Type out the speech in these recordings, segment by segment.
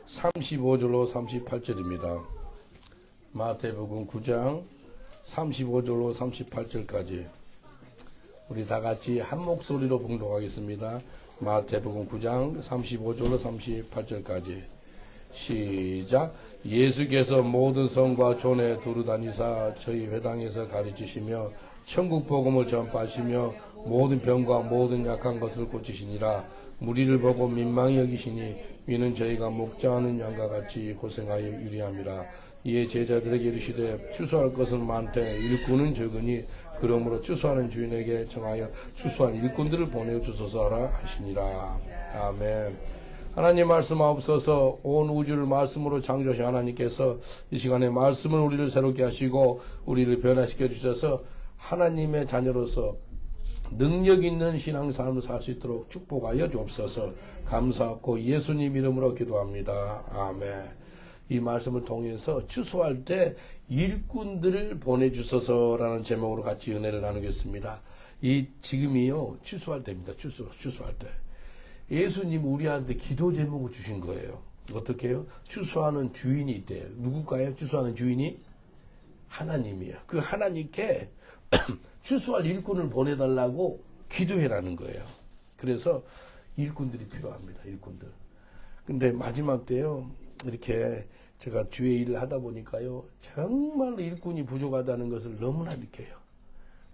35절로 38절입니다. 마태복음 9장 35절로 38절까지 우리 다 같이 한 목소리로 봉독하겠습니다. 마태복음 9장 35절로 38절까지 시작. 예수께서 모든 성과 촌에 두루다니사 저희 회당에서 가르치시며 천국 복음을 전파하시며 모든 병과 모든 약한 것을 고치시니라. 무리를 보고 민망히 여기시니 이는 저희가 목자하는 양과 같이 고생하여 유리함이라. 이에 제자들에게 이르시되 추수할 것은 많되 일꾼은 적으니 그러므로 추수하는 주인에게 정하여 추수한 일꾼들을 보내주소서 하라 하시니라. 아멘. 하나님 말씀 앞서서 온 우주를 말씀으로 창조하신 하나님께서 이 시간에 말씀을 우리를 새롭게 하시고 우리를 변화시켜 주셔서 하나님의 자녀로서 능력 있는 신앙생활을 살 수 있도록 축복하여 주옵소서. 감사하고 예수님 이름으로 기도합니다. 아멘. 이 말씀을 통해서 추수할 때 일꾼들을 보내주소서라는 제목으로 같이 은혜를 나누겠습니다. 지금이요 추수할 때입니다. 추수할 때. 예수님 우리한테 기도 제목을 주신 거예요. 어떻게 해요? 추수하는 주인이 있대요. 누굴까요? 추수하는 주인이? 하나님이에요. 그 하나님께 추수할 일꾼을 보내달라고 기도해라는 거예요. 그래서 일꾼들이 필요합니다. 일꾼들. 근데 마지막 때요. 이렇게 제가 주의 일을 하다 보니까요. 정말로 일꾼이 부족하다는 것을 너무나 느껴요.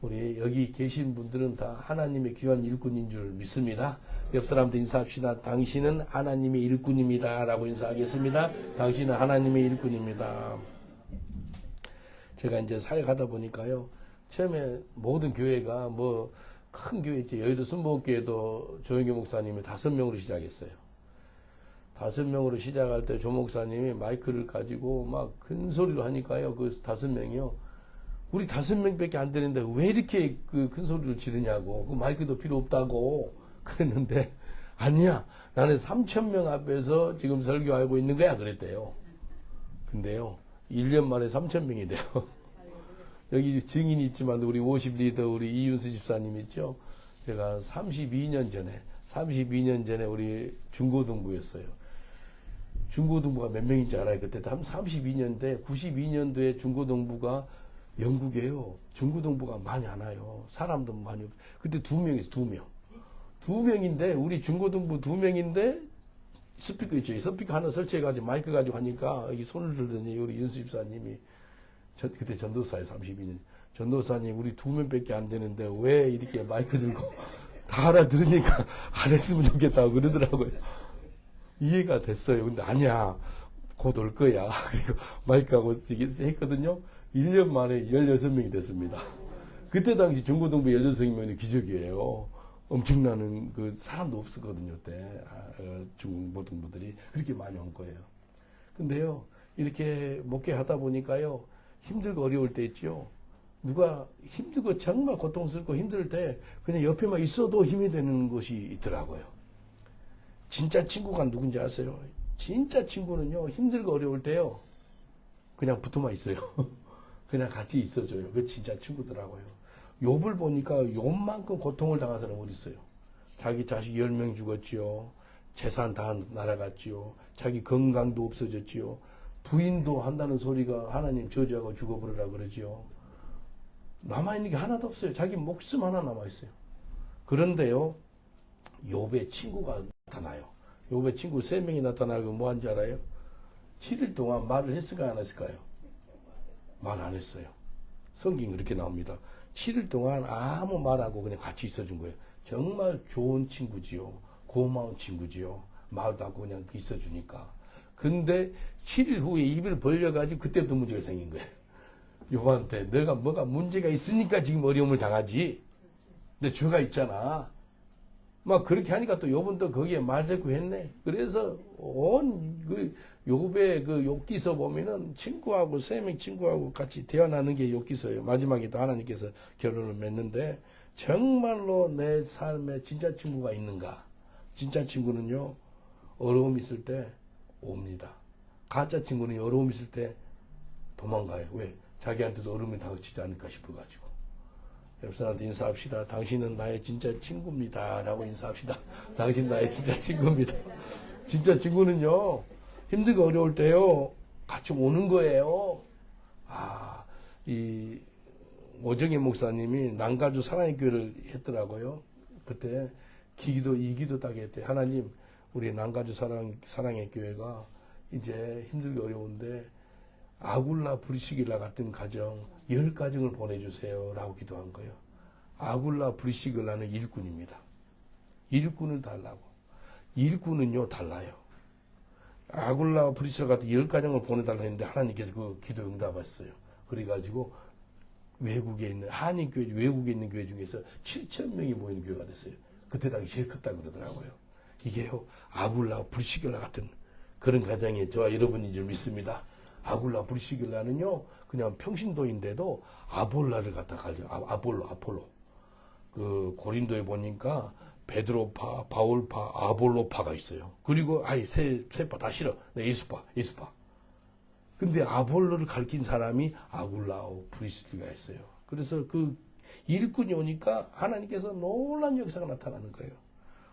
우리 여기 계신 분들은 다 하나님의 귀한 일꾼인 줄 믿습니다. 옆 사람한테 인사합시다. 당신은 하나님의 일꾼입니다. 라고 인사하겠습니다. 당신은 하나님의 일꾼입니다. 제가 이제 사역하다 보니까요. 처음에 모든 교회가 큰 교회 있죠. 여의도 순복음교회도 조영규 목사님이 5명으로 시작했어요. 5명으로 시작할 때 조 목사님이 마이크를 가지고 막 큰 소리로 하니까요. 그 5명이요. 우리 5명밖에 안 되는데 왜 이렇게 그 큰 소리를 지르냐고. 그 마이크도 필요 없다고 그랬는데 아니야. 나는 3,000명 앞에서 지금 설교하고 있는 거야. 그랬대요. 근데요. 1년 만에 3,000명이 돼요. 여기 증인이 있지만 우리 50리더 우리 이윤수 집사님 있죠. 제가 32년 전에 우리 중고등부였어요. 중고등부가 몇 명인지 알아요? 그때 32년대 92년도에 중고등부가 영국이에요. 중고등부가 많이 안 와요. 사람도 많이 그때 2명이었어요. 2명. 2명인데 우리 중고등부 2명인데 스피커 있죠. 스피커 하나 설치해가지고 마이크 가지고 하니까 여기 손을 들더니 우리 윤수 집사님이 그때 전도사예요. 32년. 전도사님 우리 2명밖에 안 되는데 왜 이렇게 마이크 들고 다 알아들으니까 안 했으면 좋겠다고 그러더라고요. 이해가 됐어요. 근데 아니야. 곧 올 거야. 그리고 마이크하고 했거든요. 1년 만에 16명이 됐습니다. 그때 당시 중고등부 16명이 기적이에요. 엄청나는 그 사람도 없었거든요. 그때 중고등부들이 그렇게 많이 온 거예요. 근데요. 이렇게 목회하다 보니까요. 힘들고 어려울 때 있죠. 누가 힘들고 정말 고통스럽고 힘들 때 그냥 옆에만 있어도 힘이 되는 것이 있더라고요. 진짜 친구가 누군지 아세요? 진짜 친구는요. 힘들고 어려울 때요. 그냥 붙어만 있어요. 그냥 같이 있어줘요. 그게 진짜 친구더라고요. 욥을 보니까 욥만큼 고통을 당한 사람은 어디 있어요? 자기 자식 10명 죽었지요. 재산 다 날아갔지요. 자기 건강도 없어졌지요. 부인도 한다는 소리가 하나님 저주하고 죽어버리라 그러지요. 남아있는 게 하나도 없어요. 자기 목숨 하나 남아있어요. 그런데요. 욥의 친구가 나타나요. 욥의 친구 3명이 나타나고 뭐 한지 알아요? 7일 동안 말을 했을까요? 안 했을까요? 말 안 했어요. 성경이 그렇게 나옵니다. 7일 동안 아무 말하고 그냥 같이 있어준 거예요. 정말 좋은 친구지요. 고마운 친구지요. 말도 않고 그냥 있어주니까. 근데 7일 후에 입을 벌려가지고 그때부터 문제가 생긴 거예요. 욥한테 너가 뭐가 문제가 있으니까 지금 어려움을 당하지. 근데 죄가 있잖아. 막 그렇게 하니까 또 욥은 또 거기에 말대꾸 했네. 그래서 온 그 욥의 그 욥기서 보면은 친구하고 3명 친구하고 같이 대화하는 게 욥기서예요. 마지막에 또 하나님께서 결론을 맺는데 정말로 내 삶에 진짜 친구가 있는가? 진짜 친구는요 어려움 있을 때 옵니다. 가짜 친구는 어려움 있을 때 도망가요. 왜? 자기한테도 어려움이 닥치지 않을까 싶어가지고. 옆 사람한테 인사합시다. 당신은 나의 진짜 친구입니다. 라고 인사합시다. 당신 나의 진짜 친구입니다. 진짜 친구는요, 힘들고 어려울 때요, 같이 오는 거예요. 이 오정혜 목사님이 난가주 사랑의 교회를 했더라고요. 그때 이기도 딱 했대. 하나님, 우리 난가주 사랑의 교회가 이제 힘들고 어려운데 아굴라 브리시길라 같은 가정 10가정을 보내주세요 라고 기도한 거예요. 아굴라 브리시길라는 일꾼입니다. 일꾼을 달라고. 일꾼은요 달라요. 아굴라 브리시길라 같은 10가정을 보내달라고 했는데 하나님께서 그 기도 응답했어요. 그래가지고 외국에 있는 한인교회, 외국에 있는 교회 중에서 7,000명이 모이는 교회가 됐어요. 그때 당시 제일 컸다고 그러더라고요. 이게요 아굴라 브리시길라 같은 그런 가정이 저와 여러분인 줄 믿습니다. 아굴라 브리시길라는요 그냥 평신도인데도 아볼라를 갖다 가려. 아폴로. 그 고린도에 보니까 베드로파, 바울파, 아볼로파가 있어요. 그리고 세파 다 싫어. 예수파. 근데 아볼로를 가르친 사람이 아굴라오 브리스기가 있어요. 그래서 그 일꾼이 오니까 하나님께서 놀란 역사가 나타나는 거예요.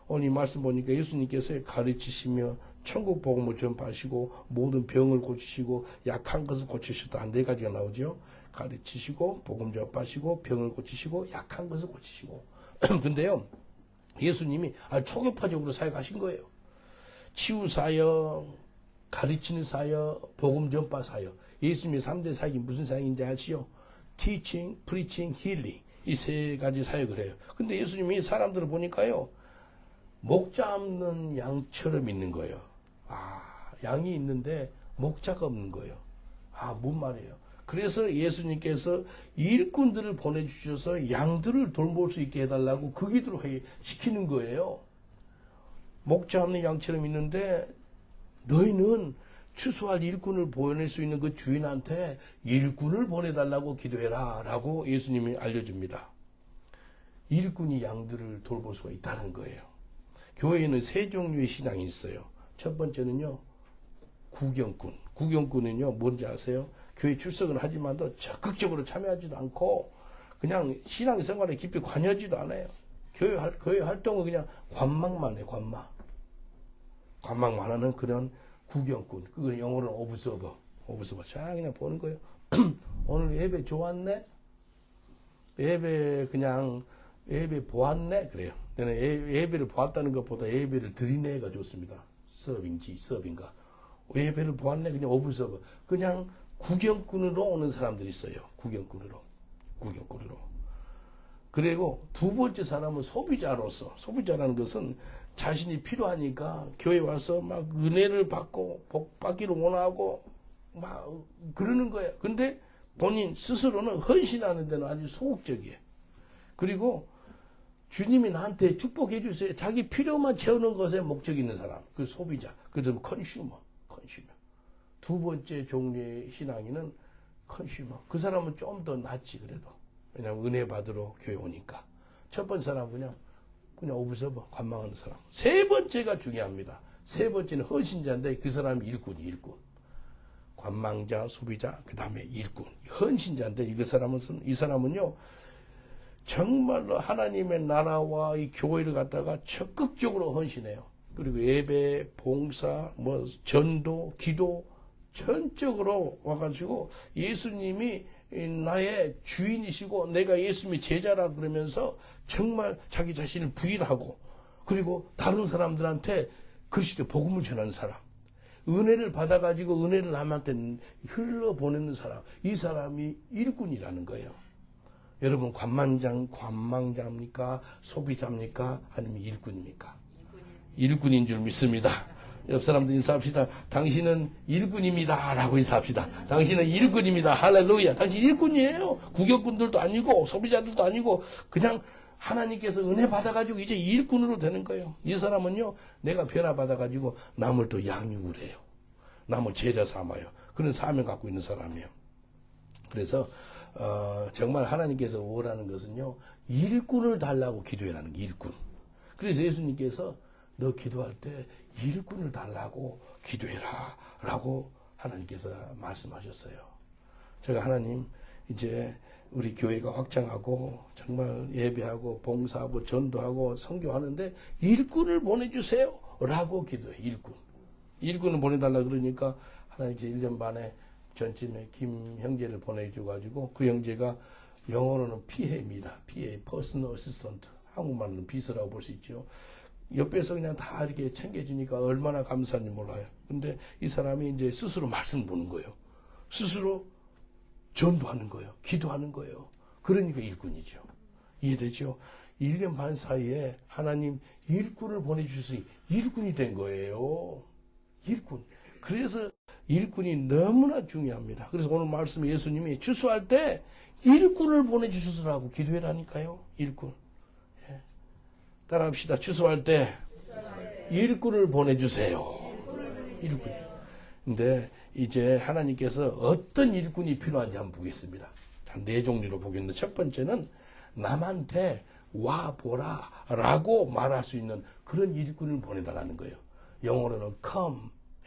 오늘 이 말씀 보니까 예수님께서 가르치시며 천국 복음을 전파하시고 모든 병을 고치시고 약한 것을 고치셨다. 한 4가지가 나오죠. 가르치시고 복음 전파하시고 병을 고치시고 약한 것을 고치시고. 근데요 예수님이 초교파적으로 사역하신 거예요. 치유 사역, 가르치는 사역, 복음 전파 사역. 예수님의 3대 사역이 무슨 사역인지 아시죠? Teaching, Preaching, Healing. 이 3가지 사역을 해요. 근데 예수님이 사람들을 보니까요 목자 없는 양처럼 있는 거예요. 양이 있는데 목자가 없는 거예요. 뭔 말이에요? 그래서 예수님께서 일꾼들을 보내주셔서 양들을 돌볼 수 있게 해달라고 그 기도를 시키는 거예요. 목자 없는 양처럼 있는데 너희는 추수할 일꾼을 보낼 수 있는 그 주인한테 일꾼을 보내달라고 기도해라 라고 예수님이 알려줍니다. 일꾼이 양들을 돌볼 수가 있다는 거예요. 교회에는 3종류의 신앙이 있어요. 첫 번째는요 구경꾼. 구경꾼은요 뭔지 아세요? 교회 출석은 하지만도 적극적으로 참여하지도 않고 그냥 신앙생활에 깊이 관여하지도 않아요. 교회 활동은 그냥 관망만 해. 관망만 하는 그런 구경꾼. 그거 영어로는 오브서버. 자 그냥 보는 거예요. 오늘 예배 좋았네? 예배 보았네? 그래요. 저는 예배를 보았다는 것보다 예배를 드리네가 좋습니다. 서빙가. 예배를 보았네? 그냥 오브서버. 그냥 구경꾼으로 오는 사람들이 있어요. 구경꾼으로. 그리고 두 번째 사람은 소비자라는 것은 자신이 필요하니까 교회 와서 막 은혜를 받고 복 받기를 원하고 막 그러는 거예요. 근데 본인 스스로는 헌신하는 데는 아주 소극적이에요. 그리고 주님이 나한테 축복해 주세요. 자기 필요만 채우는 것에 목적이 있는 사람. 그 소비자. 그래서 컨슈머. 두 번째 종류의 신앙인은 컨슈머. 그 사람은 좀 더 낫지 그래도. 왜냐하면 은혜 받으러 교회 오니까. 첫 번째 사람은 그냥 오브서버, 관망하는 사람. 세 번째가 중요합니다. 세 번째는 헌신자인데 그 사람이 일꾼. 관망자, 소비자, 그 다음에 일꾼. 헌신자인데 이 사람은요 정말로 하나님의 나라와 이 교회를 갖다가 적극적으로 헌신해요. 그리고 예배, 봉사, 전도, 기도 전적으로 와가지고 예수님이 나의 주인이시고 내가 예수님의 제자라 그러면서 정말 자기 자신을 부인하고 그리고 다른 사람들한테 그리스도 복음을 전하는 사람. 은혜를 받아가지고 은혜를 남한테 흘러보내는 사람. 이 사람이 일꾼이라는 거예요. 여러분 관망자입니까? 소비자입니까? 아니면 일꾼입니까? 일꾼인 줄 믿습니다. 옆 사람들 인사합시다. 당신은 일꾼입니다 라고 인사합시다. 당신은 일꾼입니다. 할렐루야. 당신 일꾼이에요. 구경꾼들도 아니고 소비자들도 아니고 그냥 하나님께서 은혜 받아가지고 이제 일꾼으로 되는 거예요. 이 사람은요 내가 변화받아가지고 남을 또 양육을 해요. 남을 제자 삼아요. 그런 사명 갖고 있는 사람이에요. 그래서 정말 하나님께서 원하는 것은요 일꾼을 달라고 기도해라는 게 일꾼. 그래서 예수님께서 너 기도할 때 일꾼을 달라고 기도해라 라고 하나님께서 말씀하셨어요. 제가 하나님 이제 우리 교회가 확장하고 정말 예배하고 봉사하고 전도하고 선교하는데 일꾼을 보내주세요 라고 기도해. 일꾼을 보내달라 그러니까 하나님께서 1년 반에 전쯤에 김 형제를 보내줘가지고 그 형제가 영어로는 PA입니다. PA, Personal Assistant. 한국말로는 비서라고 볼 수 있죠. 옆에서 그냥 다 이렇게 챙겨주니까 얼마나 감사한지 몰라요. 근데 이 사람이 이제 스스로 말씀 보는 거예요. 스스로 전도하는 거예요. 기도하는 거예요. 그러니까 일꾼이죠. 이해되죠? 1년 반 사이에 하나님 일꾼을 보내주셔서 일꾼이 된 거예요. 일꾼. 그래서 일꾼이 너무나 중요합니다. 그래서 오늘 말씀 예수님이 추수할 때 일꾼을 보내주셔서라고 기도해라니까요. 일꾼. 예. 따라합시다. 추수할 때 일꾼을 보내주세요. 일꾼. 근데 이제 하나님께서 어떤 일꾼이 필요한지 한번 보겠습니다. 한 4종류로 보겠는데 첫 번째는 남한테 와보라 라고 말할 수 있는 그런 일꾼을 보내달라는 거예요. 영어로는 come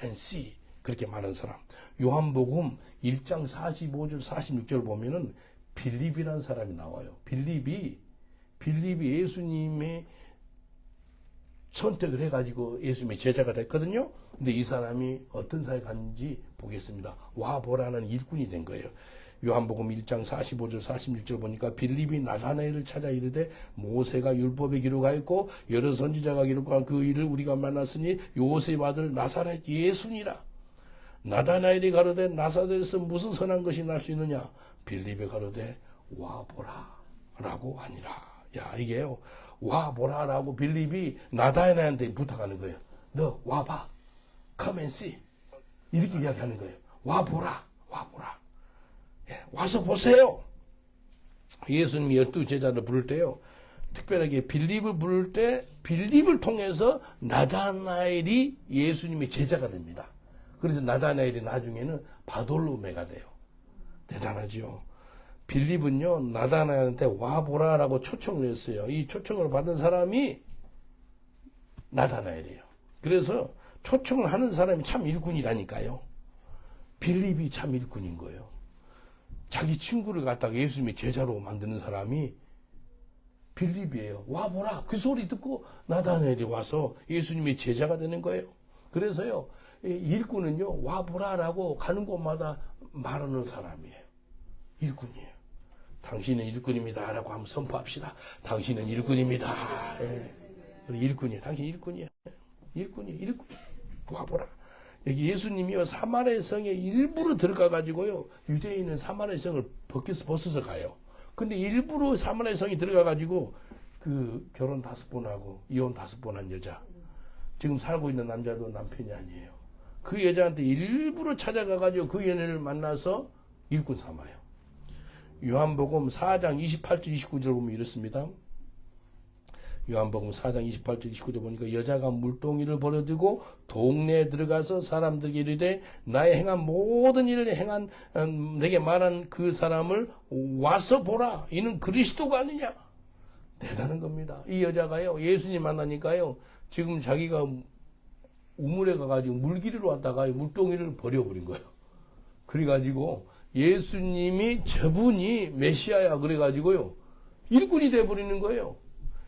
and see 그렇게 말하는 사람. 요한복음 1장 45절 46절 보면은 빌립이라는 사람이 나와요. 빌립이 예수님의 선택을 해가지고 예수님의 제자가 됐거든요. 근데 이 사람이 어떤 사역을 하는지 보겠습니다. 와보라는 일꾼이 된 거예요. 요한복음 1장 45절 46절 보니까 빌립이 나다나엘을 찾아 이르되 모세가 율법에 기록하였고 여러 선지자가 기록한 그 일을 우리가 만났으니 요셉 아들 나사렛 예수니라. 나다나엘이 가로되 나사렛에서 무슨 선한 것이 날 수 있느냐. 빌립이 가로되 와보라 라고 하니라. 야 이게요. 와보라 라고 빌립이 나다나엘한테 부탁하는 거예요. 너 와봐. Come and see. 이렇게 이야기하는 거예요. 와보라. 예, 와서 보세요. 예수님이 12제자를 부를 때요. 특별하게 빌립을 부를 때 빌립을 통해서 나다나엘이 예수님의 제자가 됩니다. 그래서 나다나엘이 나중에는 바돌로메가 돼요. 대단하죠. 빌립은요. 나다나엘한테 와보라라고 초청을 했어요. 이 초청을 받은 사람이 나다나엘이에요. 그래서 초청을 하는 사람이 참 일꾼이라니까요. 빌립이 참 일꾼인 거예요. 자기 친구를 갖다가 예수님의 제자로 만드는 사람이 빌립이에요. 와보라. 그 소리 듣고 나다나엘이 와서 예수님의 제자가 되는 거예요. 그래서요. 일꾼은요. 와보라라고 가는 곳마다 말하는 사람이에요. 일꾼이에요. 당신은 일꾼입니다. 라고 한번 선포합시다. 당신은 일꾼입니다. 예. 일꾼이에요. 당신 일꾼이에요. 일꾼. 와보라. 여기 예수님이요. 사마리아 성에 일부러 들어가가지고요. 유대인은 사마리아 성을 벗어서 가요. 근데 일부러 사마리아 성에 들어가가지고 그 결혼 5번 하고 이혼 5번 한 여자. 지금 살고 있는 남자도 남편이 아니에요. 그 여자한테 일부러 찾아가가지고 그 연애를 만나서 일꾼 삼아요. 요한복음 4장 28절 29절 보면 이렇습니다. 요한복음 4장 28절 29절 보니까 여자가 물동이를 버려두고 동네에 들어가서 사람들에게 이르되 나의 행한 모든 일을 행한 내게 말한 그 사람을 와서 보라. 이는 그리스도가 아니냐. 대단한 겁니다. 이 여자가요. 예수님 만나니까요. 지금 자기가 우물에 가가지고 물길이로 왔다가 물동이를 버려버린 거예요. 그래가지고 예수님이 저분이 메시아야 그래가지고요. 일꾼이 돼버리는 거예요.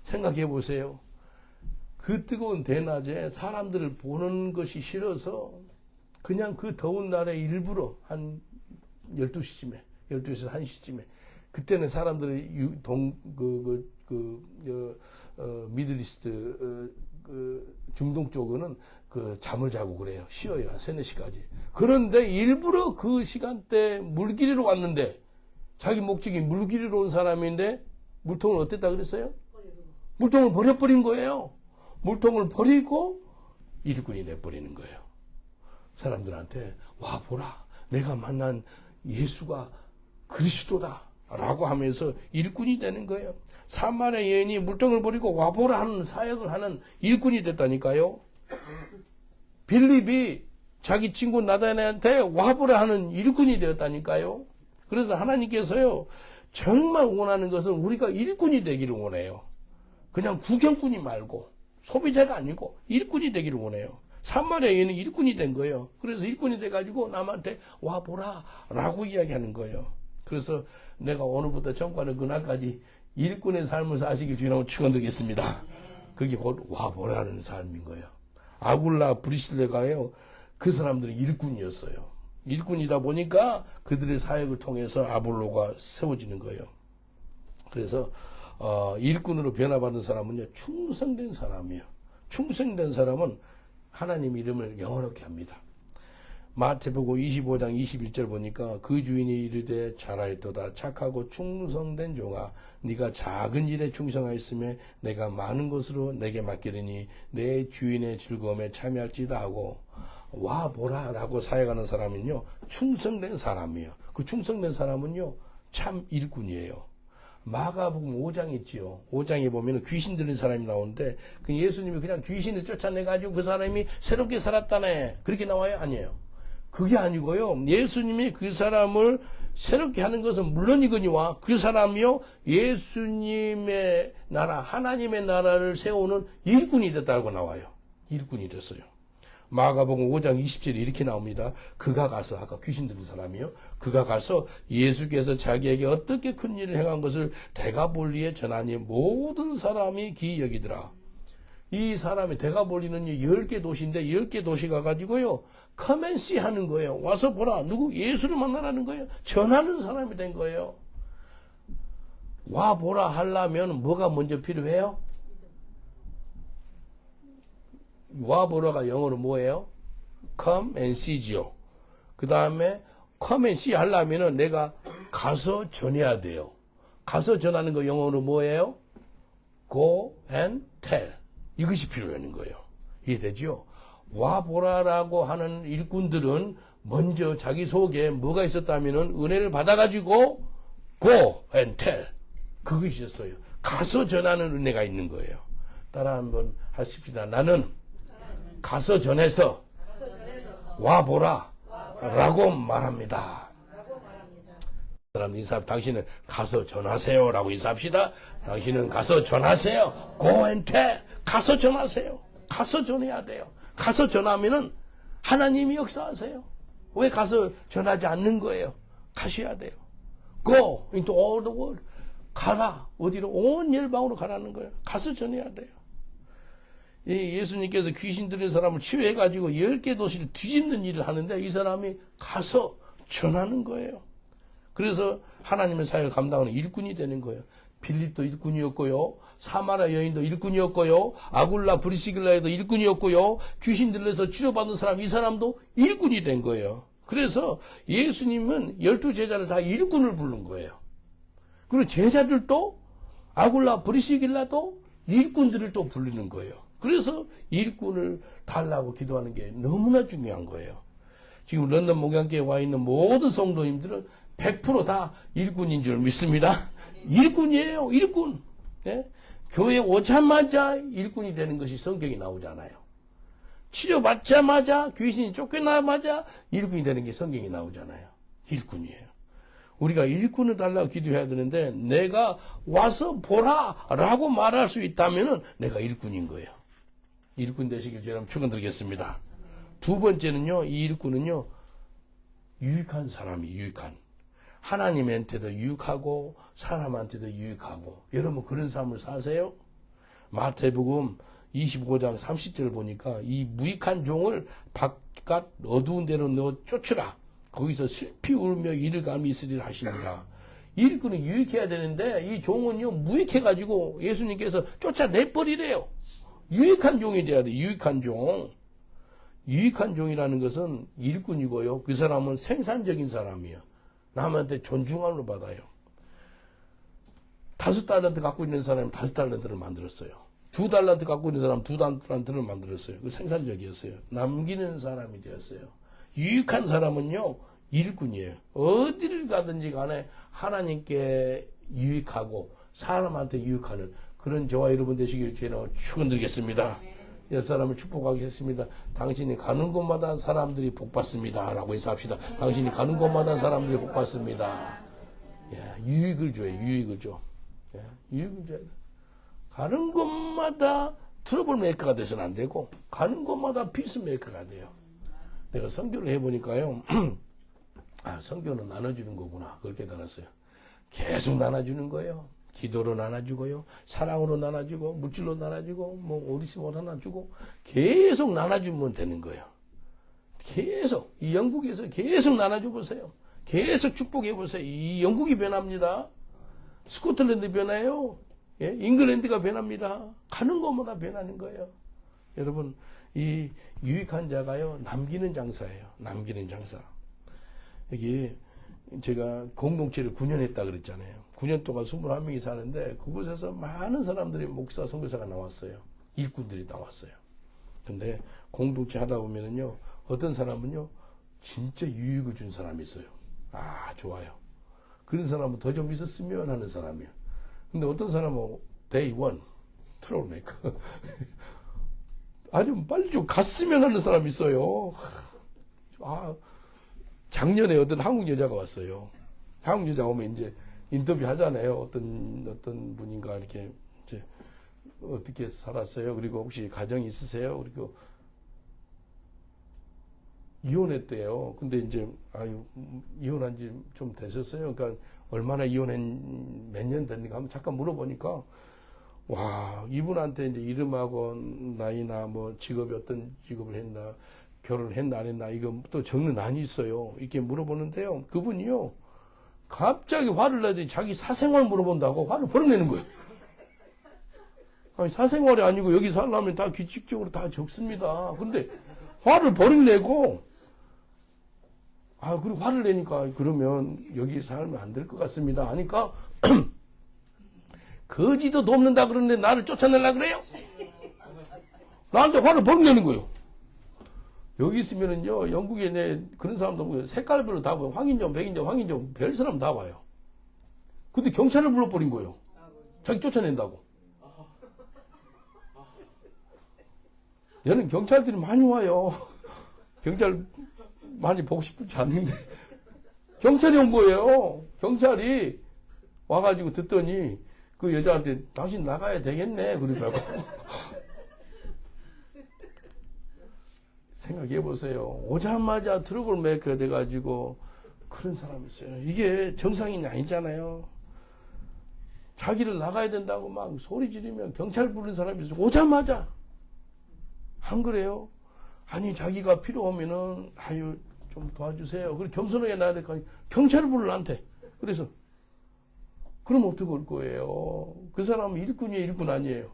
생각해 보세요. 그 뜨거운 대낮에 사람들을 보는 것이 싫어서 그냥 그 더운 날에 일부러 한 12시쯤에 12시에서 1시쯤에 그때는 사람들이 미들리스트 중동 쪽은 그 잠을 자고 그래요. 쉬어요. 한 3, 4시까지. 그런데 일부러 그 시간대 물길이로 왔는데 자기 목적이 물길이로 온 사람인데 물통을 어땠다 그랬어요? 물통을 버려버린 거예요. 물통을 버리고 일꾼이 돼버리는 거예요. 사람들한테 와 보라. 내가 만난 예수가 그리스도다. 라고 하면서 일꾼이 되는 거예요. 사마리아 여인이 물통을 버리고 와 보라 하는 사역을 하는 일꾼이 됐다니까요. 빌립이 자기 친구 나다나엘한테 와 보라 하는 일꾼이 되었다니까요. 그래서 하나님께서요. 정말 원하는 것은 우리가 일꾼이 되기를 원해요. 그냥 구경꾼이 말고 소비자가 아니고 일꾼이 되기를 원해요. 사마리아 여인은 일꾼이 된 거예요. 그래서 일꾼이 돼가지고 남한테 와보라 라고 이야기하는 거예요. 그래서 내가 오늘부터 전과는 그날까지 일꾼의 삶을 사시길 주님으로 축원드리겠습니다. 그게 곧 와보라는 삶인 거예요. 아굴라 브리실레가요. 그 사람들은 일꾼이었어요. 일꾼이다 보니까 그들의 사역을 통해서 아볼로가 세워지는 거예요. 그래서 일꾼으로 변화받은 사람은요, 충성된 사람이에요. 충성된 사람은 하나님 이름을 영원하게 합니다. 마태복음 25장 21절 보니까 그 주인이 이르되 잘하였도다 착하고 충성된 종아 네가 작은 일에 충성하였으며 내가 많은 것으로 내게 맡기리니 내 주인의 즐거움에 참여할지다 하고 와 보라 라고 사역하는 사람은요 충성된 사람이에요. 그 충성된 사람은요 참 일꾼이에요. 마가복음 5장 있지요. 5장에 보면 귀신 들린 사람이 나오는데 그 예수님이 그냥 귀신을 쫓아내가지고 그 사람이 새롭게 살았다네 그렇게 나와요? 아니에요. 그게 아니고요. 예수님이 그 사람을 새롭게 하는 것은 물론이거니와 그 사람이요 예수님의 나라 하나님의 나라를 세우는 일꾼이 됐다고 나와요. 일꾼이 됐어요. 마가복음 5장 20절에 이렇게 나옵니다. 그가 가서 아까 귀신 들린 사람이요. 그가 가서 예수께서 자기에게 어떻게 큰 일을 행한 것을 데가볼리에 전하니 모든 사람이 기이 여기더라. 이 사람이 데가볼리는 10개 도시인데 10개 도시 가가지고요. 커맨시 하는 거예요. 와서 보라. 누구? 예수를 만나라는 거예요. 전하는 사람이 된 거예요. 와 보라 하려면 뭐가 먼저 필요해요? 와 보라가 영어로 뭐예요? come and see지요. 그 다음에 come and see 하려면은 내가 가서 전해야 돼요. 가서 전하는 거 영어로 뭐예요? go and tell. 이것이 필요한 거예요. 이해되죠? 와 보라라고 하는 일꾼들은 먼저 자기 속에 뭐가 있었다면은 은혜를 받아가지고 go and tell. 그것이 있었어요. 가서 전하는 은혜가 있는 거예요. 따라 한번 하십시다. 나는 가서 전해서 와 보라 라고 말합니다. 사람 인사, 당신은 가서 전하세요 라고 인사합시다. 당신은 가서 전하세요. Go and tell. 가서 전하세요. 가서 전해야 돼요. 가서 전하면은 하나님이 역사하세요. 왜 가서 전하지 않는 거예요? 가셔야 돼요. Go into all the world. 가라. 어디로? 온 열방으로 가라는 거예요. 가서 전해야 돼요. 예수님께서 귀신 들린 사람을 치유해가지고 10개 도시를 뒤집는 일을 하는데 이 사람이 가서 전하는 거예요. 그래서 하나님의 사역을 감당하는 일꾼이 되는 거예요. 빌립도 일꾼이었고요. 사마리아 여인도 일꾼이었고요. 아굴라 브리시길라에도 일꾼이었고요. 귀신 들려서 치료받은 사람 이 사람도 일꾼이 된 거예요. 그래서 예수님은 12제자를 다 일꾼을 부른 거예요. 그리고 제자들도 아굴라 브리시길라도 일꾼들을 또 부르는 거예요. 그래서 일꾼을 달라고 기도하는 게 너무나 중요한 거예요. 지금 런던 목양교회에 와 있는 모든 성도님들은 100% 일꾼인 줄 믿습니다. 일꾼이에요. 일꾼. 네? 교회 오자마자 일꾼이 되는 것이 성경에 나오잖아요. 치료받자마자 귀신이 쫓겨나자마자 일꾼이 되는 게 성경에 나오잖아요. 일꾼이에요. 우리가 일꾼을 달라고 기도해야 되는데 내가 와서 보라 라고 말할 수 있다면 내가 일꾼인 거예요. 일꾼 되시길 여러분 축원드리겠습니다. 두 번째는요. 이 일꾼은요. 유익한 사람이 유익한. 하나님한테도 유익하고 사람한테도 유익하고. 여러분 그런 삶을 사세요? 마태복음 25장 30절 보니까 이 무익한 종을 바깥 어두운 데로 넣어 쫓으라. 거기서 슬피 울며 이를 감이 있으리라 하십니다. 일꾼은 유익해야 되는데 이 종은요 무익해가지고 예수님께서 쫓아내버리래요. 유익한 종이 돼야 돼. 유익한 종. 유익한 종이라는 것은 일꾼이고요. 그 사람은 생산적인 사람이에요. 남한테 존중함을 받아요. 5달란트 갖고 있는 사람은 5달란트를 만들었어요. 2달란트 갖고 있는 사람은 2달란트를 만들었어요. 그 생산적이었어요. 남기는 사람이 되었어요. 유익한 사람은요, 일꾼이에요. 어디를 가든지 간에 하나님께 유익하고 사람한테 유익하는 그런 저와 여러분 되시길 주의로 축원드리겠습니다. 옆 사람을 축복하겠습니다. 당신이 가는 곳마다 사람들이 복받습니다. 라고 인사합시다. 당신이 가는 곳마다 사람들이 복받습니다. 예, 유익을 줘요. 유익을 줘. 예, 유익을 줘야 돼. 가는 곳마다 트러블 메이커가 돼서는 안 되고 가는 곳마다 피스 메이커가 돼요. 내가 선교를 해보니까요. 아, 선교는 나눠주는 거구나. 그걸 깨달았어요. 계속 나눠주는 거예요. 기도로 나눠주고요. 사랑으로 나눠주고 물질로 나눠주고 뭐 어디서 못 나눠주고 계속 나눠주면 되는 거예요. 계속 이 영국에서 계속 나눠줘 보세요. 계속 축복해 보세요. 이 영국이 변합니다. 스코틀랜드 변해요. 예? 잉글랜드가 변합니다. 가는 곳마다 변하는 거예요. 여러분, 이 유익한 자가요, 남기는 장사예요. 남기는 장사. 여기 제가 공동체를 9년 했다 그랬잖아요. 9년 동안 21명이 사는데 그곳에서 많은 사람들이 목사, 선교사가 나왔어요. 일꾼들이 나왔어요. 근데 공동체 하다 보면은요, 어떤 사람은요, 진짜 유익을 준 사람이 있어요. 아, 좋아요. 그런 사람은 더 좀 있었으면 하는 사람이에요. 근데 어떤 사람은 day one, 트러블메이커. 아주 빨리 좀 갔으면 하는 사람이 있어요. 아, 작년에 어떤 한국 여자가 왔어요. 한국 여자 오면 이제 인터뷰 하잖아요. 어떤 분인가 이렇게 이제 어떻게 살았어요? 그리고 혹시 가정이 있으세요? 그리고 이혼했대요. 근데 이제 이혼한 지 좀 되셨어요. 그러니까 얼마나 이혼한 몇 년 됐는가 하면 잠깐 물어보니까 와, 이분한테 이제 이름하고 나이나 뭐 직업이 어떤 직업을 했나, 결혼했나 안 했나, 이거 또 적는 난이 있어요. 이렇게 물어보는데요. 그분이요, 갑자기 화를 내더니 자기 사생활 물어본다고 화를 버럭내는 거예요. 아니, 사생활이 아니고 여기 살려면 다 규칙적으로 다 적습니다. 근데 화를 버럭내고, 그리고 화를 내니까 그러면 여기 살면 안 될 것 같습니다. 하니까, 거지도 돕는다 그러는데 나를 쫓아내려고 그래요? 나한테 화를 버럭내는 거예요. 여기 있으면은요, 영국에 그런 사람도 보고 색깔별로 다 보여. 황인종, 백인종, 황인종, 별 사람 다 봐요. 근데 경찰을 불러버린 거예요. 자기 쫓아낸다고. 얘는 경찰들이 많이 와요. 경찰 많이 보고 싶지 않는데. 경찰이 온 거예요. 경찰이 와가지고 듣더니 그 여자한테 당신 나가야 되겠네. 그러더라고. 생각해 보세요. 오자마자 트러블 메이커 돼가지고 그런 사람이 있어요. 이게 정상인이 아니잖아요. 자기를 나가야 된다고 막 소리 지르면 경찰 부르는 사람이 있어요. 오자마자. 안 그래요? 아니, 자기가 필요하면은, 좀 도와주세요. 그래, 겸손하게 나야 될 거 아니에요. 경찰을 불러, 나한테. 그래서, 그럼 어떻게 할 거예요? 그 사람은 일꾼이에요, 일꾼 아니에요?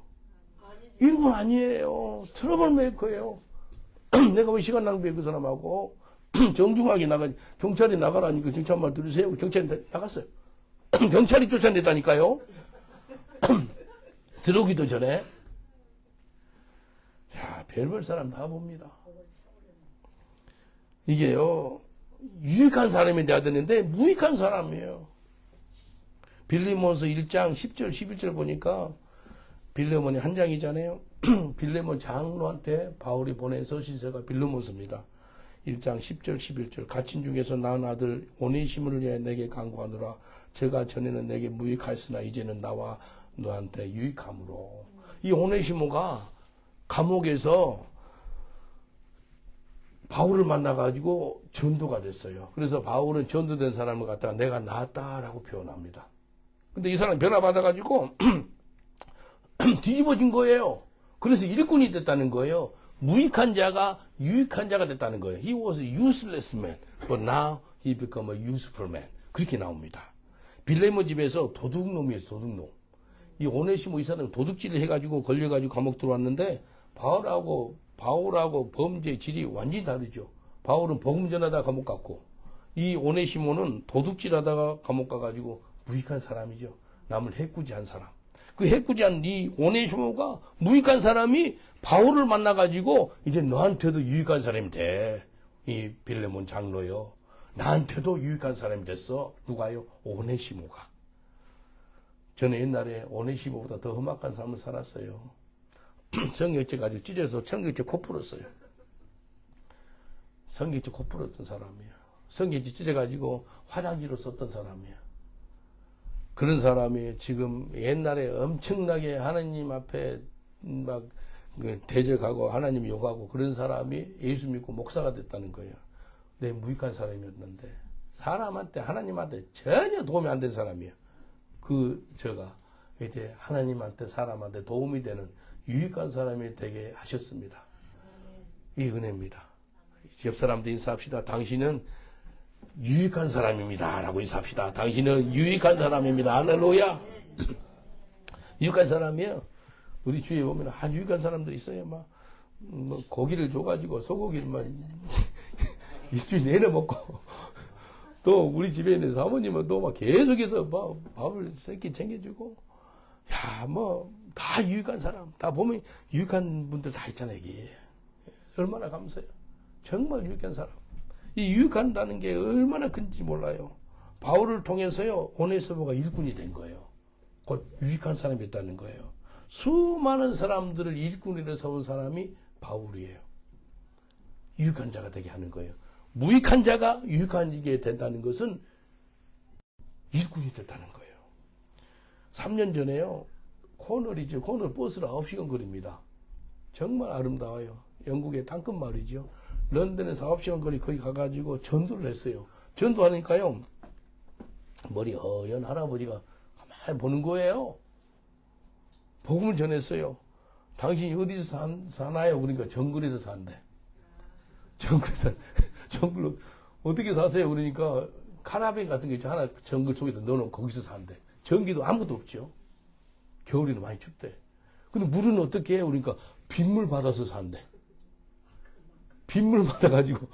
일꾼 아니에요. 트러블 메이커예요. 내가 왜 시간 낭비해, 그 사람하고. 정중하게 경찰이 나가라니까 경찰 말 들으세요. 경찰이 나갔어요. 경찰이 쫓아냈다니까요. 들어오기도 전에. 야, 별별 사람 다 봅니다. 이게요, 유익한 사람이 돼야 되는데, 무익한 사람이에요. 빌레몬서 1장 10절, 11절 보니까, 빌레몬이 한 장이잖아요. 빌레몬 장로한테 바울이 보낸 서신서가 빌레몬서입니다. 1장 10절, 11절. 갇힌 중에서 낳은 아들 오네시모를 위해 내게 간구하노라. 저가 전에는 내게 무익하였으나 이제는 나와 너한테 유익함으로. 이 오네시모가 감옥에서 바울을 만나가지고 전도가 됐어요. 그래서 바울은 전도된 사람을 갖다가 내가 낳았다라고 표현합니다. 근데 이 사람이 변화받아가지고 뒤집어진 거예요. 그래서 일꾼이 됐다는 거예요. 무익한 자가 유익한 자가 됐다는 거예요. He was a useless man, but now he became a useful man. 그렇게 나옵니다. 빌레몬 집에서 도둑놈이에요, 도둑놈. 이 오네시모 이 사람이 도둑질을 해가지고 걸려가지고 감옥 들어왔는데 바울하고 범죄 질이 완전히 다르죠. 바울은 복음 전하다가 감옥 갔고, 이 오네시모는 도둑질하다가 감옥 가가지고 무익한 사람이죠. 남을 해꾸지한 사람. 그 해꾸지한 이 오네시모가 무익한 사람이 바울을 만나가지고 이제 너한테도 유익한 사람이 돼. 이 빌레몬 장로요. 나한테도 유익한 사람이 됐어. 누가요? 오네시모가. 저는 옛날에 오네시모보다 더 험악한 삶을 살았어요. 성경책 가지고 찢어서 성경책 코 풀었어요. 성경책 코 풀었던 사람이야. 성경책 찢어가지고 화장지로 썼던 사람이야. 그런 사람이 지금 옛날에 엄청나게 하나님 앞에 막 대적하고 하나님 욕하고 그런 사람이 예수 믿고 목사가 됐다는 거예요. 내 무익한 사람이었는데 사람한테 하나님한테 전혀 도움이 안 된 사람이에요. 저가 이제 하나님한테 사람한테 도움이 되는 유익한 사람이 되게 하셨습니다. 이 은혜입니다. 옆 사람도 인사합시다. 당신은 유익한 사람입니다. 라고 인사합시다. 당신은 유익한 사람입니다. 할렐루야. 유익한 사람이에요. 우리 주위에 보면 아주 유익한 사람들이 있어요. 막, 뭐 고기를 줘가지고 소고기만 일주일 내내 먹고 또 우리 집에 있는 사모님은 또 막 계속해서 막 밥을 세끼 챙겨주고 야, 뭐 다 유익한 사람. 다 보면 유익한 분들 다 있잖아요. 이게 얼마나 감사해요. 정말 유익한 사람. 이 유익한다는 게 얼마나 큰지 몰라요. 바울을 통해서요, 오네시모가 일꾼이 된 거예요. 곧 유익한 사람이 됐다는 거예요. 수많은 사람들을 일꾼으로 세운 사람이 바울이에요. 유익한 자가 되게 하는 거예요. 무익한 자가 유익하게 된다는 것은 일꾼이 됐다는 거예요. 3년 전에요, 코널이죠. 코널 버스로 9시간 거리입니다. 정말 아름다워요. 영국의 땅끝 마을이죠. 런던에서 9시간 거리 거기 가가지고 전도를 했어요. 전도하니까요, 머리 허연 할아버지가 가만히 보는 거예요. 복음을 전했어요. 당신이 어디서 사나요? 그러니까 정글에서 산대. 정글로 어떻게 사세요? 그러니까 카라벤 같은 게 있죠. 하나 정글 속에다 넣어놓고 거기서 산대. 전기도 아무것도 없죠. 겨울에는 많이 춥대. 근데 물은 어떻게 해요? 그러니까 빗물 받아서 산대. 빗물 받아가지고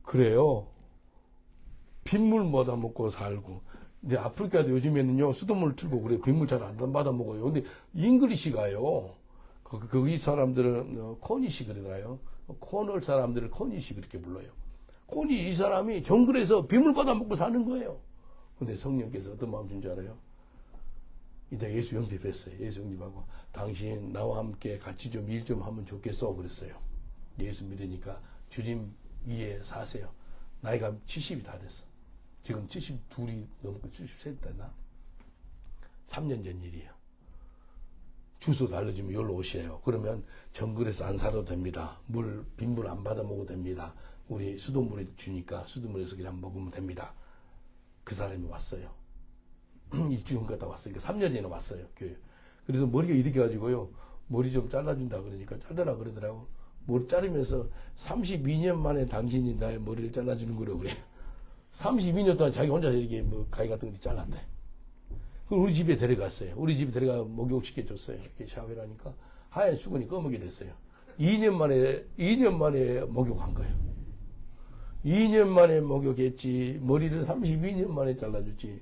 그래요. 빗물 받아 먹고 살고. 근데 아프리카도 요즘에는요, 수돗물 틀고 그래요. 빗물 잘 안 받아 먹어요. 근데 잉글리시가요, 거기 사람들은 코니시 그러나요? 코널 사람들을 코니시 그렇게 불러요. 코니 이 사람이 정글에서 빗물 받아 먹고 사는 거예요. 근데 성령께서 어떤 마음 준 줄 알아요? 이제 예수 영접했어요. 예수 영접하고 당신 나와 함께 같이 좀 일 좀 하면 좋겠어 그랬어요. 예수 믿으니까 주님 위에 사세요. 나이가 70이 다 됐어. 지금 72이 넘고 73이 됐나? 3년 전 일이에요. 주소도 알려주면 여기로 오셔요. 그러면 정글에서 안 살아도 됩니다. 빗물 안 받아 먹어도 됩니다. 우리 수돗물을 주니까 수돗물에서 그냥 먹으면 됩니다. 그 사람이 왔어요. 일주일 갔다 왔어요. 3년 전에 왔어요. 교회. 그래서 머리가 이렇게 가지고요. 머리 좀 잘라준다 그러니까 잘라라 그러더라고. 머리 자르면서 32년 만에 당신이 나의 머리를 잘라주는 거라고 그래요. 32년 동안 자기 혼자서 이렇게 뭐 가위 같은 거 잘랐대. 그럼 우리 집에 데려갔어요. 우리 집에 데려가 목욕시켜줬어요. 이렇게 샤워를 하니까 하얀 수건이 검게 됐어요. 2년 만에 목욕한 거예요. 2년 만에 목욕했지. 머리를 32년 만에 잘라줬지.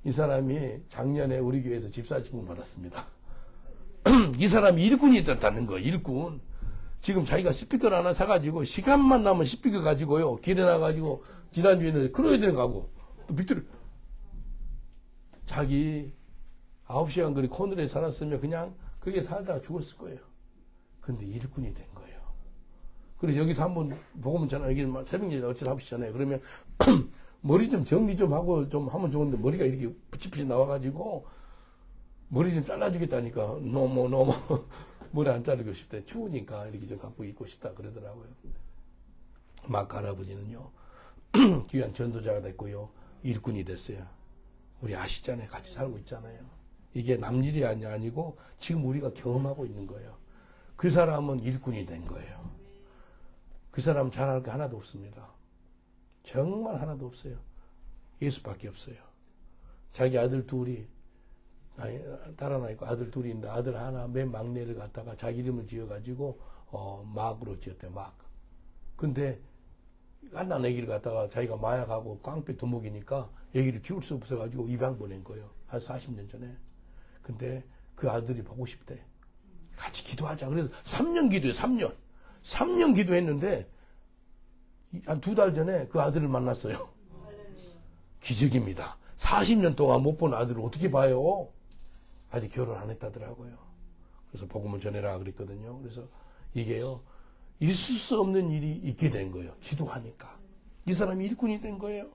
이 사람이 작년에 우리 교회에서 집사 지분 받았습니다. 이 사람이 일꾼이 됐다는 거예요. 일꾼. 지금 자기가 스피커를 하나 사가지고 시간만 나면 스피커 가지고요. 길에 나가지고 지난주에는 크로이드에 가고 또 밑으로 자기 9시간 거리 코너에 살았으면 그냥 그렇게 살다가 죽었을 거예요. 근데 일꾼이 된 거예요. 그래서 여기서 한번 복음 전화, 여기 새벽에 어찌다 하시잖아요. 그러면 머리 좀 정리 좀 하고 좀 하면 좋은데 머리가 이렇게 붙이붙이 나와가지고 머리 좀 잘라주겠다니까 너무 머리 안 자르고 싶대. 추우니까 이렇게 좀 갖고 있고 싶다 그러더라고요. 막 할아버지는요 귀한 전도자가 됐고요 일꾼이 됐어요. 우리 아시잖아요. 같이 살고 있잖아요. 이게 남 일이 아니고 지금 우리가 경험하고 있는 거예요. 그 사람은 일꾼이 된 거예요. 그 사람 잘할 게 하나도 없습니다. 정말 하나도 없어요. 예수밖에 없어요. 자기 아들 둘이 딸 하나 있고 아들 둘이 있는데 아들 하나 맨 막내를 갖다가 자기 이름을 지어가지고 막으로 지었대요. 막. 근데 갓난 애기를 갖다가 자기가 마약하고 깡패 두목이니까 애기를 키울 수 없어가지고 입양 보낸 거예요. 한 40년 전에. 근데 그 아들이 보고 싶대. 같이 기도하자. 그래서 3년 기도해. 3년 기도했는데 한 2달 전에 그 아들을 만났어요. 기적입니다. 40년 동안 못 본 아들을 어떻게 봐요? 아직 결혼 안 했다더라고요. 그래서 복음을 전해라 그랬거든요. 그래서 이게요, 있을 수 없는 일이 있게 된 거예요. 기도하니까. 이 사람이 일꾼이 된 거예요.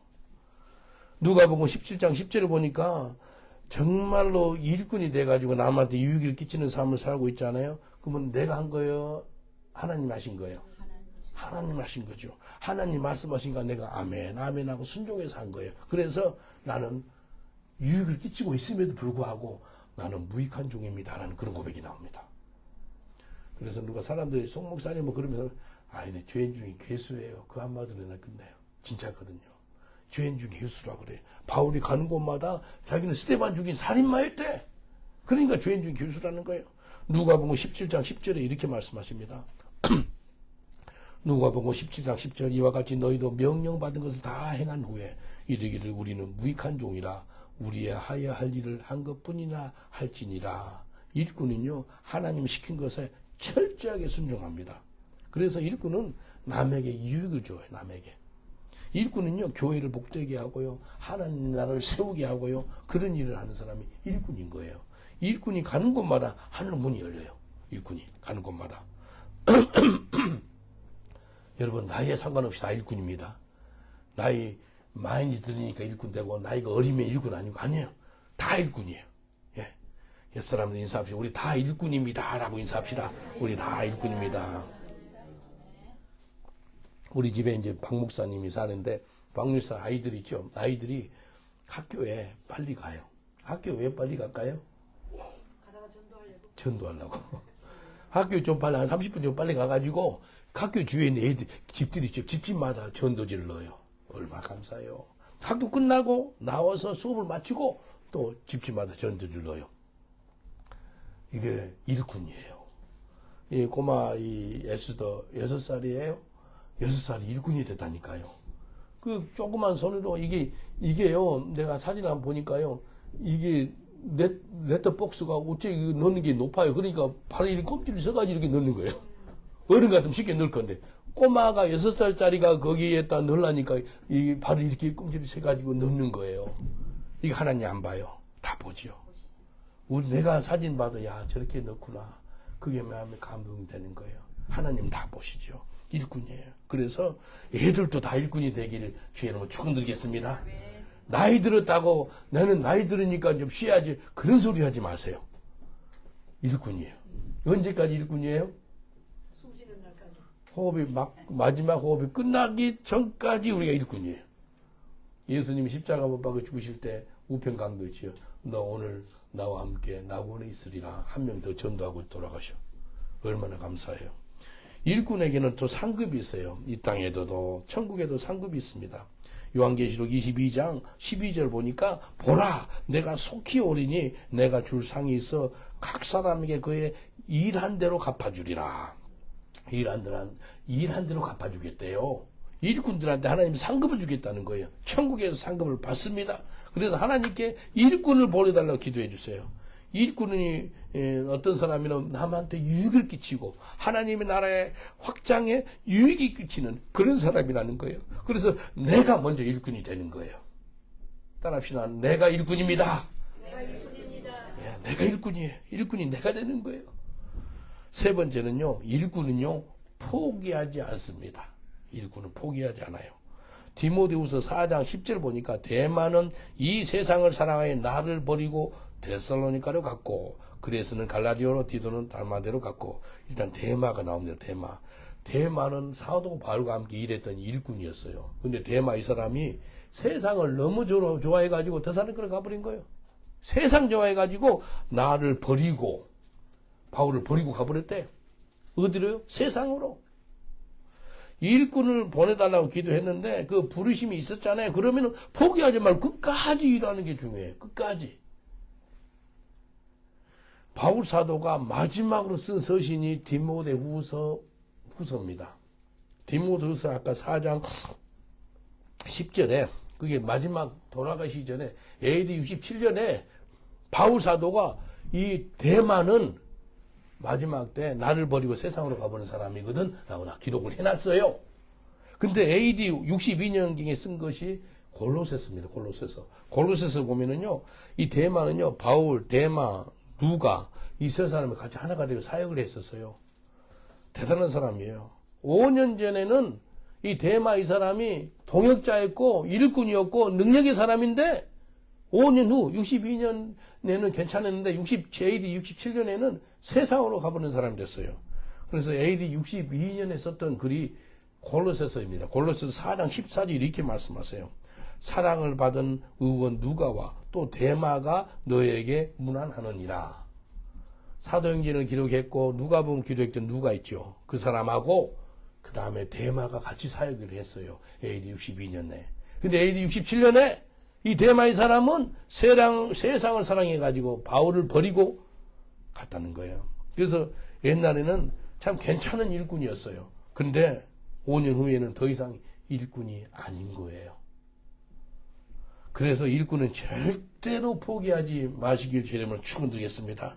누가복음 17장 10절을 보니까 정말로 일꾼이 돼가지고 남한테 유익을 끼치는 삶을 살고 있잖아요. 그러면 내가 한 거예요? 하나님 하신 거예요? 하나님 하신 거죠. 하나님 말씀하신가 내가 아멘 하고 순종해서 한 거예요. 그래서 나는 유익을 끼치고 있음에도 불구하고 나는 무익한 종입니다라는 그런 고백이 나옵니다. 그래서 누가 사람들이 송 목사님 뭐 그러면서 아니 죄인 중에 괴수예요. 그 한마디로 나 끝내요. 진짜거든요. 죄인 중에 괴수라 그래. 바울이 가는 곳마다 자기는 스데반 죽인 살인마였대. 그러니까 죄인 중에 괴수라는 거예요. 누가복음 17장 10절에 이렇게 말씀하십니다. 누가복음 17장 10절 이와 같이 너희도 명령받은 것을 다 행한 후에 이르기를 우리는 무익한 종이라 우리의 하여야 할 일을 한 것뿐이나 할지니라. 일꾼은요 하나님 시킨 것에 철저하게 순종합니다. 그래서 일꾼은 남에게 유익을 줘요. 남에게. 일꾼은요 교회를 복되게 하고요 하나님 나라를 세우게 하고요 그런 일을 하는 사람이 일꾼인 거예요. 일꾼이 가는 곳마다 하늘 문이 열려요. 일꾼이 가는 곳마다. 여러분 나이에 상관없이 다 일꾼입니다. 나이 많이 들으니까 일꾼 되고 나이가 어리면 일꾼 아니고 아니에요. 다 일꾼이에요. 예. 옛사람들 인사합시다. 우리 다 일꾼입니다 라고 인사합시다. 우리 다 일꾼입니다. 우리 집에 이제 박 목사님이 사는데 박 목사 아이들 있죠. 아이들이 학교에 빨리 가요. 학교 왜 빨리 갈까요? 가다가 전도하려고. 학교 좀 빨리 한 30분 좀 빨리 가가지고 학교 주위에 있는 애들 집들이 있죠. 집집마다 전도지를 넣어요. 얼마나 감사해요. 학교 끝나고 나와서 수업을 마치고 또 집집마다 전도지를 넣어요. 이게 일꾼이에요. 이 꼬마 이 에스더 6살이에요. 6살이 일꾼이 됐다니까요. 그 조그만 손으로 이게요. 내가 사진 한번 보니까요. 이게 넷터박스가 어째 넣는 게 높아요. 그러니까 바로 이렇게 껍질을 써가지고 이렇게 넣는 거예요. 어른 같으면 쉽게 넣을 건데 꼬마가 6살짜리가 거기에다 넣으려니까 이 바로 이렇게 껍질을 써가지고 넣는 거예요. 이게 하나님 안 봐요. 다 보지요. 내가 사진 봐도 야 저렇게 넣구나. 그게 마음에 감동이 되는 거예요. 하나님 다 보시죠. 일꾼이에요. 그래서 애들도 다 일꾼이 되기를 주의 이름으로 축원드리겠습니다. 나이 들었다고 나는 나이 들으니까 좀 쉬어야지 그런 소리 하지 마세요. 일꾼이에요. 언제까지 일꾼이에요? 숨쉬는 날까지. 호흡이 마지막 호흡이 끝나기 전까지 우리가 일꾼이에요. 예수님이 십자가 못 박아 죽으실 때 우편 강도지요. 너 오늘 나와 함께 낙원에 있으리라. 한 명 더 전도하고 돌아가셔. 얼마나 감사해요. 일꾼에게는 또 상급이 있어요. 이 땅에도 천국에도 상급이 있습니다. 요한계시록 22장 12절 보니까 보라 내가 속히 오리니 내가 줄 상이 있어 각 사람에게 그의 일한 대로 갚아주리라. 일한 대로 갚아주겠대요. 일꾼들한테 하나님이 상급을 주겠다는 거예요. 천국에서 상급을 받습니다. 그래서 하나님께 일꾼을 보내달라고 기도해 주세요. 일꾼이 어떤 사람이면 남한테 유익을 끼치고 하나님의 나라의 확장에 유익이 끼치는 그런 사람이라는 거예요. 그래서 내가 먼저 일꾼이 되는 거예요. 따라합시다. 내가 일꾼입니다. 내가 일꾼입니다. 예, 내가 일꾼이에요. 일꾼이 내가 되는 거예요. 세 번째는요. 일꾼은요. 포기하지 않습니다. 일꾼은 포기하지 않아요. 디모데후서 4장 10절 보니까 대마는 이 세상을 사랑하여 나를 버리고 데살로니가로 갔고 그레스는 갈라디오로 디도는 달마데로 갔고 일단 데마가 나옵니다. 데마는 사도 바울과 함께 일했던 일꾼이었어요. 근데 데마 이 사람이 세상을 너무 좋아해가지고 데살로니가로 가버린 거예요. 세상 좋아해가지고 나를 버리고 바울을 버리고 가버렸대. 어디로요? 세상으로. 일꾼을 보내달라고 기도했는데 그 부르심이 있었잖아요. 그러면 포기하지 말고 끝까지 일하는 게 중요해요. 끝까지. 바울 사도가 마지막으로 쓴 서신이 디모데후서입니다. 디모데후서 아까 4장 10절에 그게 마지막 돌아가시기 전에 AD 67년에 바울 사도가 이 데마는 마지막 때 나를 버리고 세상으로 가버린 사람이거든 라고 기록을 해놨어요. 근데 AD 62년경에 쓴 것이 골로새서입니다. 골로새서 보면은요 이 데마는요 바울, 데마, 누가 이 세 사람이 같이 하나가 되어 사역을 했었어요. 대단한 사람이에요. 5년 전에는 이 데마 이 사람이 동역자였고 일꾼이었고 능력의 사람인데 5년 후 62년에는 괜찮았는데 AD 67년에는 세상으로 가버린 사람이 됐어요. 그래서 AD 62년에 썼던 글이 골로새서입니다. 골로새서 4장 14절 이렇게 말씀하세요. 사랑을 받은 의원 누가와 또 데마가 너에게 문안하느니라. 사도행전을 기록했고 누가복음 기록했던 누가 있죠. 그 사람하고 그 다음에 대마가 같이 사역을 했어요. AD 62년에. 근데 AD 67년에 이 대마의 사람은 세상을 사랑해가지고 바울을 버리고 갔다는 거예요. 그래서 옛날에는 참 괜찮은 일꾼이었어요. 근데 5년 후에는 더 이상 일꾼이 아닌 거예요. 그래서 일꾼은 절대로 포기하지 마시길 주님을 축원드리겠습니다.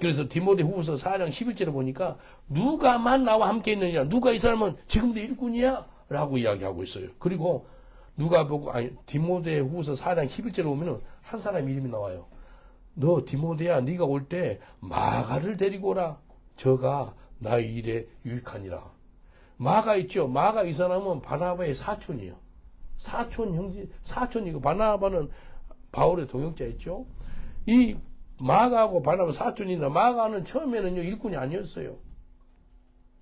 그래서 디모데 후서 4장 11절에 보니까 누가만 나와 함께 있느냐, 누가 이 사람은 지금도 일꾼이야? 라고 이야기하고 있어요. 그리고 디모데 후서 4장 11절에 보면은 한 사람 이름이 나와요. 너 디모데야, 네가 올 때 마가를 데리고 오라. 저가 나의 일에 유익하니라. 마가 있죠. 마가 이 사람은 바나바의 사촌이에요. 사촌이고 바나바는 바울의 동역자였죠. 이 마가하고 바나바 사촌인데 마가는 처음에는요 일꾼이 아니었어요.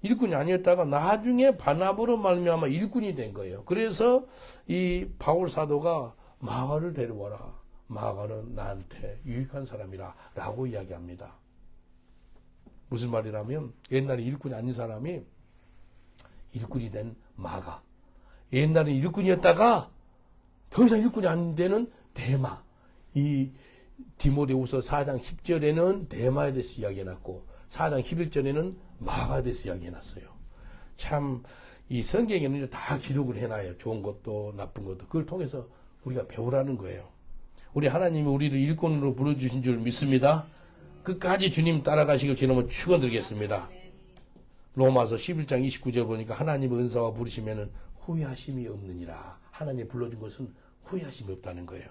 일꾼이 아니었다가 나중에 바나바로 말미암아 일꾼이 된 거예요. 그래서 이 바울 사도가 마가를 데려와라. 마가는 나한테 유익한 사람이라 라고 이야기합니다. 무슨 말이라면 옛날에 일꾼이 아닌 사람이 일꾼이 된 마가, 옛날에 일꾼이었다가 더 이상 일꾼이 안 되는 대마. 이 디모데후서 4장 10절에는 대마에 대해서 이야기해놨고 4장 11절에는 마가에 대해서 이야기해놨어요. 참 이 성경에는 다 기록을 해놔요. 좋은 것도 나쁜 것도. 그걸 통해서 우리가 배우라는 거예요. 우리 하나님이 우리를 일꾼으로 불러주신 줄 믿습니다. 끝까지 주님 따라가시길 주님은 축원드리겠습니다. 로마서 11장 29절 보니까 하나님의 은사와 부르시면은 후회하심이 없느니라. 하나님 불러준 것은 후회하심이 없다는 거예요.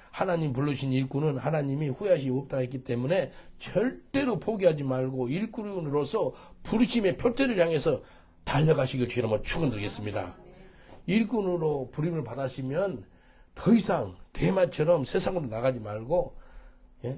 하나님 불러주신 일꾼은 하나님이 후회하심이 없다 했기 때문에 절대로 포기하지 말고 일꾼으로서 부르심의 표대를 향해서 달려가시길 주님은 축원드리겠습니다. 일꾼으로 부름을 받으시면 더 이상 대마처럼 세상으로 나가지 말고,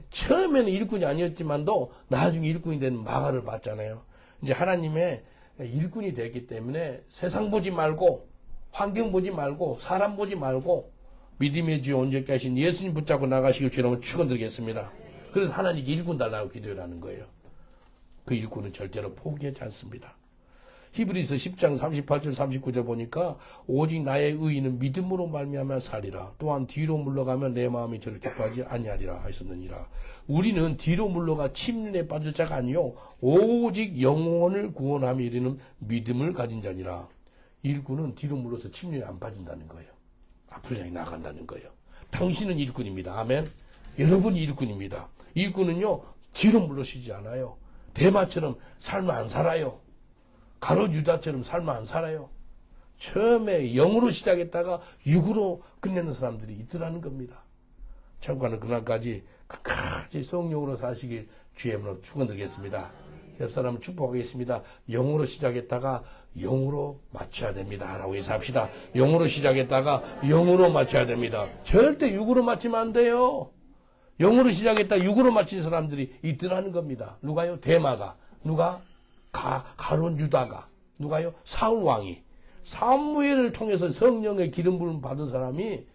처음에는 일꾼이 아니었지만도 나중에 일꾼이 된 마가를 봤잖아요. 이제 하나님의 일꾼이 됐기 때문에 세상 보지 말고 환경 보지 말고 사람 보지 말고 믿음의 주 온전케 하신 예수님 붙잡고 나가시길 주님은 축원드리겠습니다. 그래서 하나님께 일꾼 달라고 기도하는 거예요. 그 일꾼은 절대로 포기하지 않습니다. 히브리서 10장 38절 39절 보니까 오직 나의 의인은 믿음으로 말미암아 살리라. 또한 뒤로 물러가면 내 마음이 저를 기뻐하지 아니하리라 하였느니라. 우리는 뒤로 물러가 침륜에 빠질 자가 아니요 오직 영혼을 구원하며 이르는 믿음을 가진 자니라. 일꾼은 뒤로 물러서 침륜에 안 빠진다는 거예요. 앞으로 향해 나간다는 거예요. 당신은 일꾼입니다. 아멘. 여러분이 일꾼입니다. 일꾼은요 뒤로 물러서지 않아요. 대마처럼 삶을 안 살아요. 가롯 유다처럼 삶을 안 살아요. 처음에 영으로 시작했다가 육으로 끝내는 사람들이 있더라는 겁니다. 참고하는 그날까지 끝까지 성령으로 사시길 주의 이름으로 축원드리겠습니다. 옆 사람을 축복하겠습니다. 영으로 시작했다가 영으로 마쳐야 됩니다. 라고 인사합시다. 영으로 시작했다가 영으로 마쳐야 됩니다. 절대 육으로 마치면 안 돼요. 영으로 시작했다 육으로 마친 사람들이 있더라는 겁니다. 누가요? 대마가. 누가? 가론 유다가. 누가요? 사울 왕이. 사무엘을 통해서 성령의 기름 부음 받은 사람이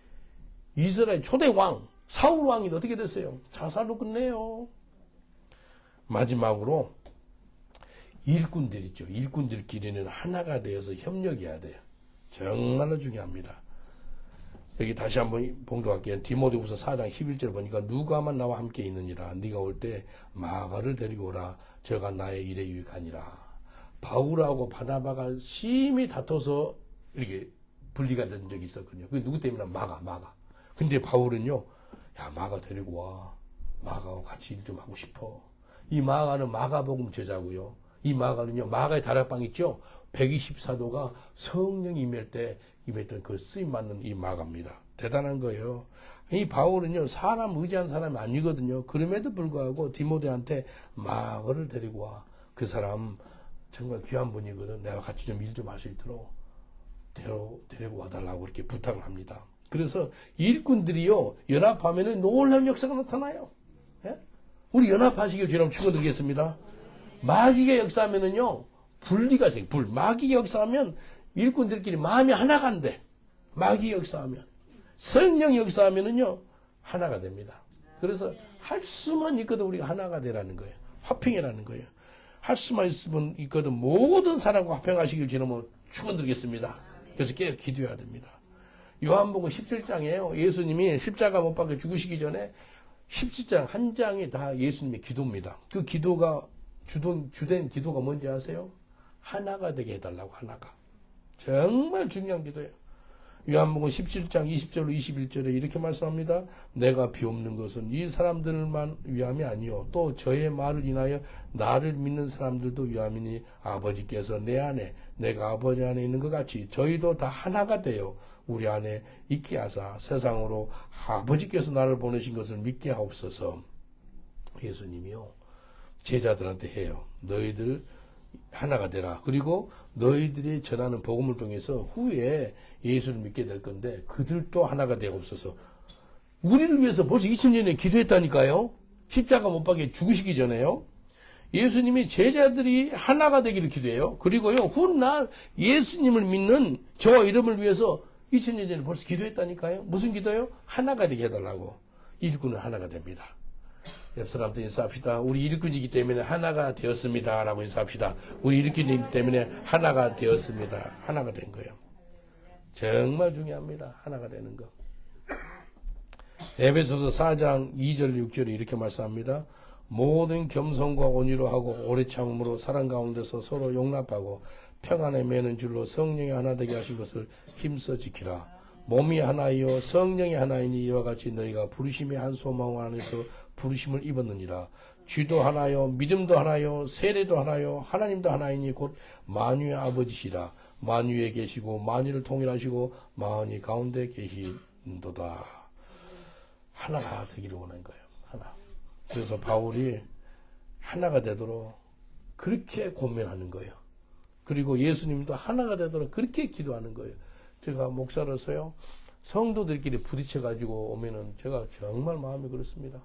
이스라엘 초대 왕 사울 왕이 어떻게 됐어요? 자살로 끝내요. 마지막으로 일꾼들 있죠. 일꾼들끼리는 하나가 되어서 협력해야 돼요. 정말로 중요합니다. 여기 다시 한번 봉독할게요. 디모데후서 4장 11절 보니까 누가만 나와 함께 있느니라. 네가 올 때 마가를 데리고 오라. 저가 나의 일에 유익하니라. 바울하고 바나바가 심히 다퉈서 이렇게 분리가 된 적이 있었거든요. 그게 누구 때문에? 마가. 근데 바울은요, 야, 마가 데리고 와. 마가하고 같이 일 좀 하고 싶어. 이 마가는 마가복음 제자고요. 이 마가는요, 마가의 다락방 있죠? 124도가 성령이 임할 때 임했던 그 쓰임받는 이 마가입니다. 대단한 거예요. 이 바울은요, 사람 의지한 사람이 아니거든요. 그럼에도 불구하고 디모데한테 마가를 데리고 와. 그 사람 정말 귀한 분이거든. 내가 같이 좀 일 좀 할 수 있도록 데리고 와달라고 이렇게 부탁을 합니다. 그래서 일꾼들이요, 연합하면은 놀라운 역사가 나타나요. 예? 우리 연합하시길 주님 축원드리겠습니다. 마귀가 역사하면은요, 분리가 생겨. 마귀가 역사하면 일꾼들끼리 마음이 하나가 안 돼. 마귀가 역사하면. 성령이 역사하면은요, 하나가 됩니다. 그래서 할 수만 있거든 우리가 하나가 되라는 거예요. 화평이라는 거예요. 할 수만 있으면 있거든 모든 사람과 화평하시길 주님은 축원드리겠습니다. 그래서 깨어 기도해야 됩니다. 요한복음 17장이에요. 예수님이 십자가 못 박혀 죽으시기 전에 17장 한 장이 다 예수님의 기도입니다. 그 기도가 주된 기도가 뭔지 아세요? 하나가 되게 해달라고. 하나가. 정말 중요한 기도예요. 요한복음 17장 20절로 21절에 이렇게 말씀합니다. 내가 비옵는 것은 이 사람들만 위함이 아니요 또 저의 말을 인하여 나를 믿는 사람들도 위함이니 아버지께서 내 안에 내가 아버지 안에 있는 것 같이 저희도 다 하나가 되어 우리 안에 있게 하사 세상으로 아버지께서 나를 보내신 것을 믿게 하옵소서. 예수님이요 제자들한테 해요. 너희들 하나가 되라. 그리고 너희들이 전하는 복음을 통해서 후에 예수를 믿게 될 건데 그들도 하나가 되옵소서. 우리를 위해서 벌써 2000년에 기도했다니까요. 십자가 못 박혀 죽으시기 전에요. 예수님이 제자들이 하나가 되기를 기도해요. 그리고요 훗날 예수님을 믿는 저 이름을 위해서 2000년 전에 벌써 기도했다니까요. 무슨 기도요? 하나가 되게 해달라고. 일꾼은 하나가 됩니다. 옆 사람도 인사합시다. 우리 일꾼이기 때문에 하나가 되었습니다. 라고 인사합시다. 우리 일꾼이기 때문에 하나가 되었습니다. 하나가 된 거예요. 정말 중요합니다. 하나가 되는 거. 에베소서 4장 2절 6절에 이렇게 말씀합니다. 모든 겸손과 온유로 하고 오래 참음으로 사랑 가운데서 서로 용납하고 평안에 매는 줄로 성령이 하나 되게 하신 것을 힘써 지키라. 몸이 하나이요 성령이 하나이니 이와 같이 너희가 부르심의 한 소망 안에서 부르심을 입었느니라. 쥐도 하나요 믿음도 하나요 세례도 하나요 하나님도 하나이니 곧 만유의 아버지시라. 만유에 계시고 만유를 통일하시고 만유 가운데 계신도다. 하나가 되기를 원한 거예요. 하나. 그래서 바울이 하나가 되도록 그렇게 고민하는 거예요. 그리고 예수님도 하나가 되도록 그렇게 기도하는 거예요. 제가 목사로서요 성도들끼리 부딪혀가지고 오면은 제가 정말 마음이 그렇습니다.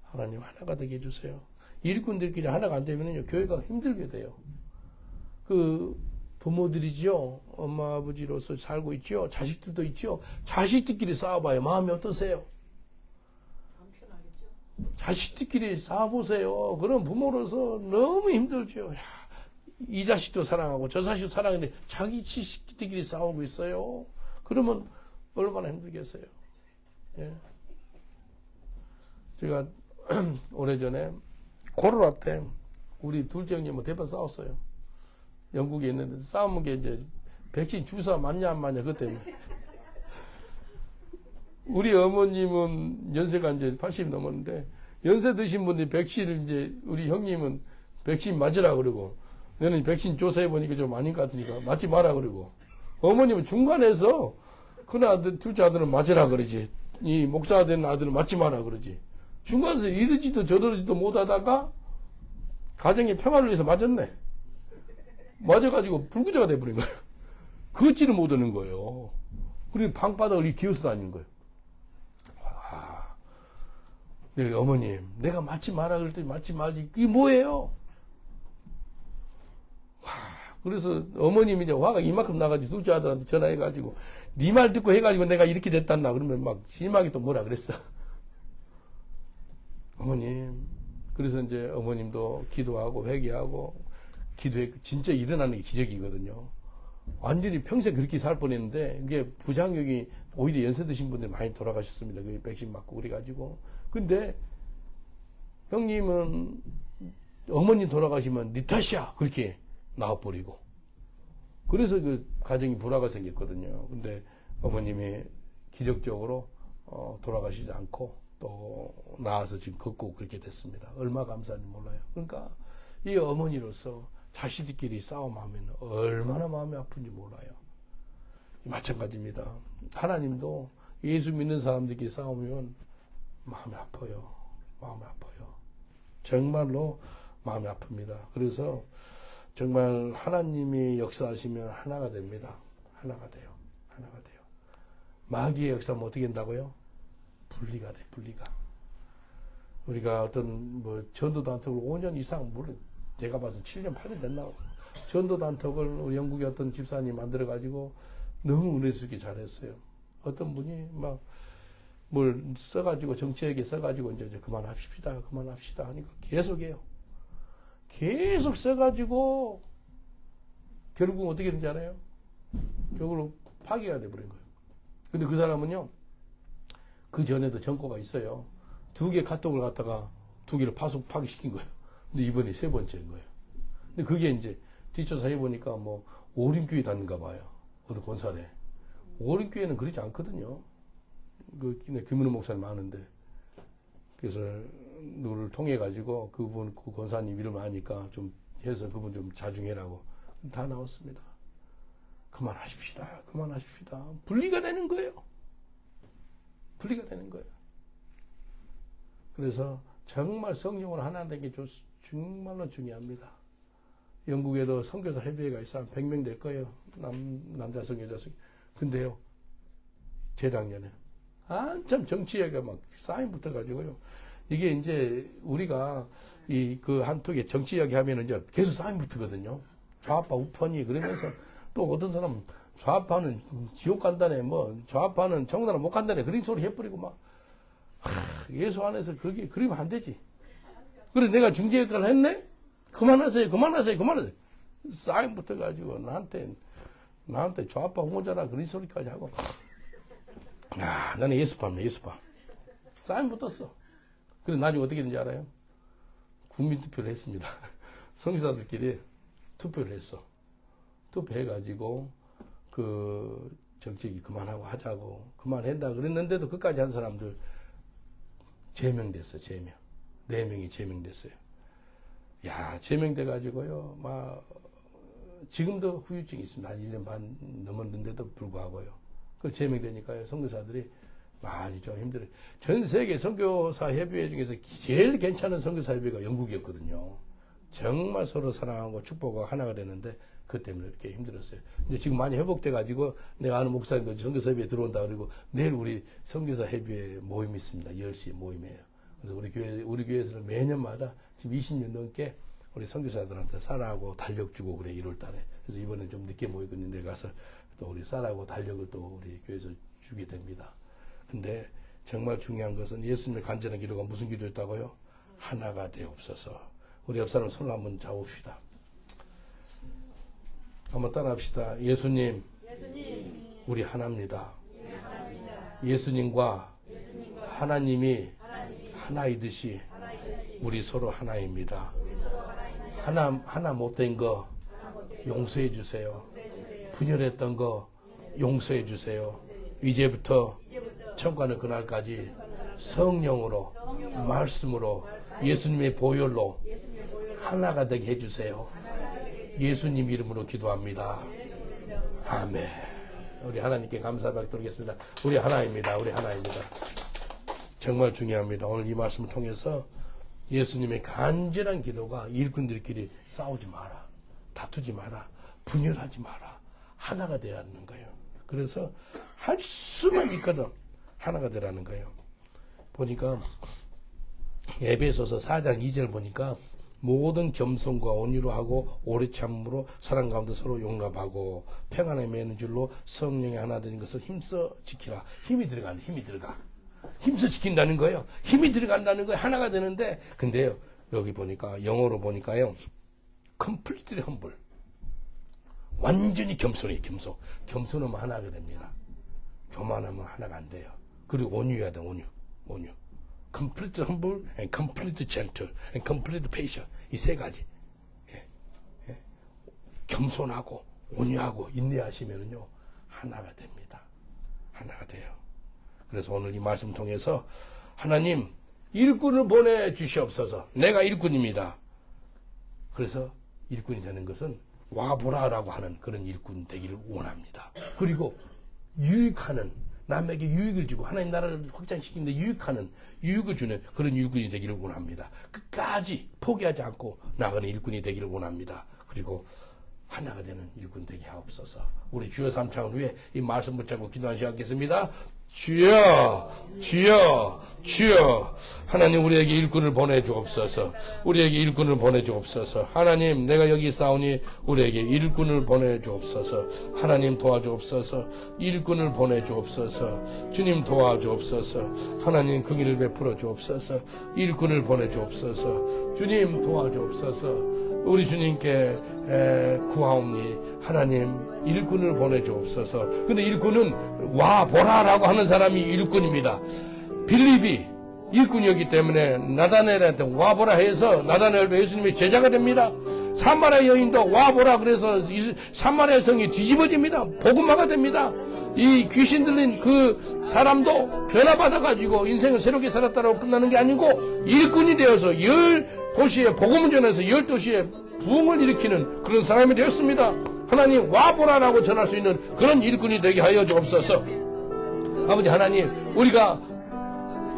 하나님 하나가 되게 해주세요. 일꾼들끼리 하나가 안 되면요 교회가 힘들게 돼요. 그 부모들이지요 엄마 아버지로서 살고 있지요 자식들도 있지요 자식들끼리 싸워봐요. 마음이 어떠세요? 자식들끼리 싸워보세요. 그럼 부모로서 너무 힘들죠. 야, 이 자식도 사랑하고 저 자식도 사랑하는데 자기 자식들끼리 싸우고 있어요. 그러면 얼마나 힘들겠어요. 예. 제가 오래전에 코로나 때 우리 둘째 형님은 대판 싸웠어요. 영국에 있는데 싸우는 게 이제 백신 주사 맞냐 안 맞냐 그것 때문에. 우리 어머님은 연세가 이제 80 넘었는데 연세 드신 분들이 백신을 이제 우리 형님은 백신 맞으라 그러고 너는 백신 조사해 보니까 좀 아닌 것 같으니까 맞지 마라 그러고 어머님은 중간에서 큰 아들 둘째 아들은 맞으라 그러지 이 목사가 된 아들은 맞지 마라 그러지 중간에서 이러지도 저러지도 못하다가 가정의 평화를 위해서 맞았네. 맞아가지고 불구조가 돼버린 거예요. 걷지를 못하는 거예요. 그리고 방바닥을 기어서 다니는 거예요. 네, 어머님, 내가 맞지 마라 그랬더니 맞지 말지. 이게 뭐예요? 그래서 어머님이 이제 화가 이만큼 나가지고 둘째 아들한테 전화해가지고 네 말 듣고 해가지고 내가 이렇게 됐단다. 그러면 막 심하게 또 뭐라 그랬어. 어머님. 그래서 이제 어머님도 기도하고 회개하고 기도해 진짜 일어나는 게 기적이거든요. 완전히 평생 그렇게 살 뻔했는데 이게 부작용이 오히려 연세 드신 분들이 많이 돌아가셨습니다. 그 백신 맞고 그래가지고. 근데 형님은 어머님 돌아가시면 네 탓이야 그렇게 나와버리고 그래서 그 가정이 불화가 생겼거든요. 근데 어머님이 기적적으로 돌아가시지 않고 또 나와서 지금 걷고 그렇게 됐습니다. 얼마 감사한지 몰라요. 그러니까 이 어머니로서 자식들끼리 싸움하면 얼마나 마음이 아픈지 몰라요. 마찬가지입니다. 하나님도 예수 믿는 사람들끼리 싸우면 마음이 아파요. 마음이 아파요. 정말로 마음이 아픕니다. 그래서 정말 하나님이 역사하시면 하나가 됩니다. 하나가 돼요. 하나가 돼요. 마귀의 역사는 어떻게 된다고요? 분리가 돼, 분리가. 우리가 어떤 전도단톡을 5년 이상 제가 봐서 7년, 8년 됐나? 전도단톡을 우리 영국의 어떤 집사님이 만들어가지고 너무 은혜스럽게 잘했어요. 어떤 분이 막 뭘 써가지고 정치에게 써가지고 이제 그만합시다 하니까 계속해요. 계속 써가지고 결국은 어떻게 되는지 알아요? 결국은 파기가 돼버린 거예요. 근데 그 사람은요, 그 전에도 전과가 있어요. 2개 카톡을 갖다가 2개를 파기시킨 거예요. 근데 이번이 3번째인 거예요. 근데 그게 이제 뒷조사 해보니까 뭐 오림교회 다닌가 봐요. 어디 본사래. 오림교회는 그러지 않거든요. 김은호 목사님 아는데. 그래서 누구를 통해 가지고 그 권사님 이름을 아니까 좀 해서 그분 좀 자중해라고 다 나왔습니다. 그만하십시다. 분리가 되는 거예요. 분리가 되는 거예요. 그래서 정말 성령을 하나 되는 게 정말로 중요합니다. 영국에도 선교사 협의회가 있어 한 100명 될 거예요. 남자성, 여자성. 근데요, 재작년에 한참 정치 이야기가 막 쌓임 붙어가지고요. 이게 이제 우리가 한쪽에 정치 이야기 하면은 이제 계속 쌓임 붙거든요. 좌파 우편이 그러면서 또 어떤 사람은 좌파는 지옥 간다네, 좌파는 정나라 못 간다네, 그런 소리 해버리고 막. 예수 안에서 그러면 안 되지. 그래서 내가 중재 역할을 했네? 그만하세요. 쌓임 붙어가지고 나한테 좌파 후보자라 그런 소리까지 하고. 나는 예수파입니다. 쌓임 붙었어. 그래서 나중에 어떻게 된지 알아요? 국민투표를 했습니다. 선교사들끼리 투표를 했어. 투표해가지고, 정책이 그만하고 하자고, 그만한다 그랬는데도 끝까지 한 사람들 제명됐어, 제명. 4명이 제명됐어요. 제명돼가지고요, 지금도 후유증이 있습니다. 한 1년 반 넘었는데도 불구하고요. 그 제명되니까요, 선교사들이 많이 좀 힘들어요. 전 세계 선교사 협의회 중에서 제일 괜찮은 선교사 협의회가 영국이었거든요. 정말 서로 사랑하고 축복하고 하나가 되는데, 그 때문에 이렇게 힘들었어요. 근데 지금 많이 회복돼가지고, 내가 아는 목사님도 선교사 협의회 들어온다 그러고, 내일 우리 선교사 협의회 모임이 있습니다. 10시 모임이에요. 그래서 우리 교회에서는 매년마다 지금 20년 넘게 우리 선교사들한테 쌀하고 달력 주고 그래, 1월 달에. 그래서 이번엔 좀 늦게 모이거든요. 가서 또 우리 쌀하고 달력을 또 우리 교회에서 주게 됩니다. 근데 정말 중요한 것은 예수님의 간절한 기도가 무슨 기도였다고요? 하나가 되옵소서. 우리 옆 사람 손을 한번 잡읍시다. 한번 따라합시다. 예수님, 우리 하나입니다. 예수님과 하나님이 하나이듯이 우리 서로 하나입니다. 하나 못된 거 용서해 주세요. 분열했던 거 용서해 주세요. 이제부터 천가는 그날까지 성령으로, 말씀으로, 예수님의 보혈로 하나가 되게 해주세요. 예수님 이름으로 기도합니다. 아멘. 우리 하나님께 감사받도록 하겠습니다. 우리 하나입니다. 정말 중요합니다. 오늘 이 말씀을 통해서 예수님의 간절한 기도가 일꾼들끼리 싸우지 마라, 다투지 마라, 분열하지 마라, 하나가 되어야 하는 거예요. 그래서 할 수만 있거든 하나가 되라는 거예요. 보니까 에베소서 4장 2절 보니까 모든 겸손과 온유로 하고 오래 참음으로 사랑 가운데 서로 용납하고 평안에 매는 줄로 성령이 하나 되는 것을 힘써 지키라. 힘이 들어가. 힘써 지킨다는 거예요. 힘이 들어간다는 거예요. 하나가 되는데, 근데요, 여기 보니까, 영어로 보니까요, completely humble. 완전히 겸손해요, 겸손. 겸손하면 하나가 됩니다. 교만하면 하나가 안 돼요. 그리고 온유해야 돼, 온유. Completely humble and completely gentle and completely patient. 이 3가지. 겸손하고, 온유하고, 인내하시면은요, 하나가 됩니다. 하나가 돼요. 그래서 오늘 이 말씀 통해서 하나님 일꾼을 보내주시옵소서. 내가 일꾼입니다. 그래서 일꾼이 되는 것은 와보라라고 하는 그런 일꾼 되기를 원합니다. 그리고 유익하는, 남에게 유익을 주고 하나님 나라를 확장시키는데 유익을 주는 그런 일꾼이 되기를 원합니다. 끝까지 포기하지 않고 나가는 일꾼이 되기를 원합니다. 그리고 하나가 되는 일꾼 되게 하옵소서. 우리 주여 3창을 위해 이 말씀 붙잡고 기도하시겠습니다. 주여, 주여, 주여. 하나님 우리에게 일꾼을 보내주옵소서. 우리에게 일꾼을 보내주옵소서. 하나님 내가 여기 싸우니 우리에게 일꾼을 보내주옵소서. 하나님 도와주옵소서. 일꾼을 보내주옵소서. 주님 도와주옵소서. 하나님 긍휼을 베풀어 주옵소서. 일꾼을 보내주옵소서. 주님 도와주옵소서. 우리 주님께 구하옵니 하나님 일꾼을 보내주옵소서. 근데 일꾼은 와보라라고 하는 사람이 일꾼입니다. 빌립이 일꾼이었기 때문에 나다나엘한테 와보라 해서 나다나엘도 예수님의 제자가 됩니다. 사마리아 여인도 와보라 그래서 사마리아 성이 뒤집어집니다. 복음화가 됩니다. 이 귀신 들린 그 사람도 변화받아가지고 인생을 새롭게 살았다고 끝나는 게 아니고 일꾼이 되어서 10도시에 복음을 전해서 10도시에 부흥을 일으키는 그런 사람이 되었습니다. 하나님 와보라라고 전할 수 있는 그런 일꾼이 되게 하여 주옵소서. 아버지 하나님 우리가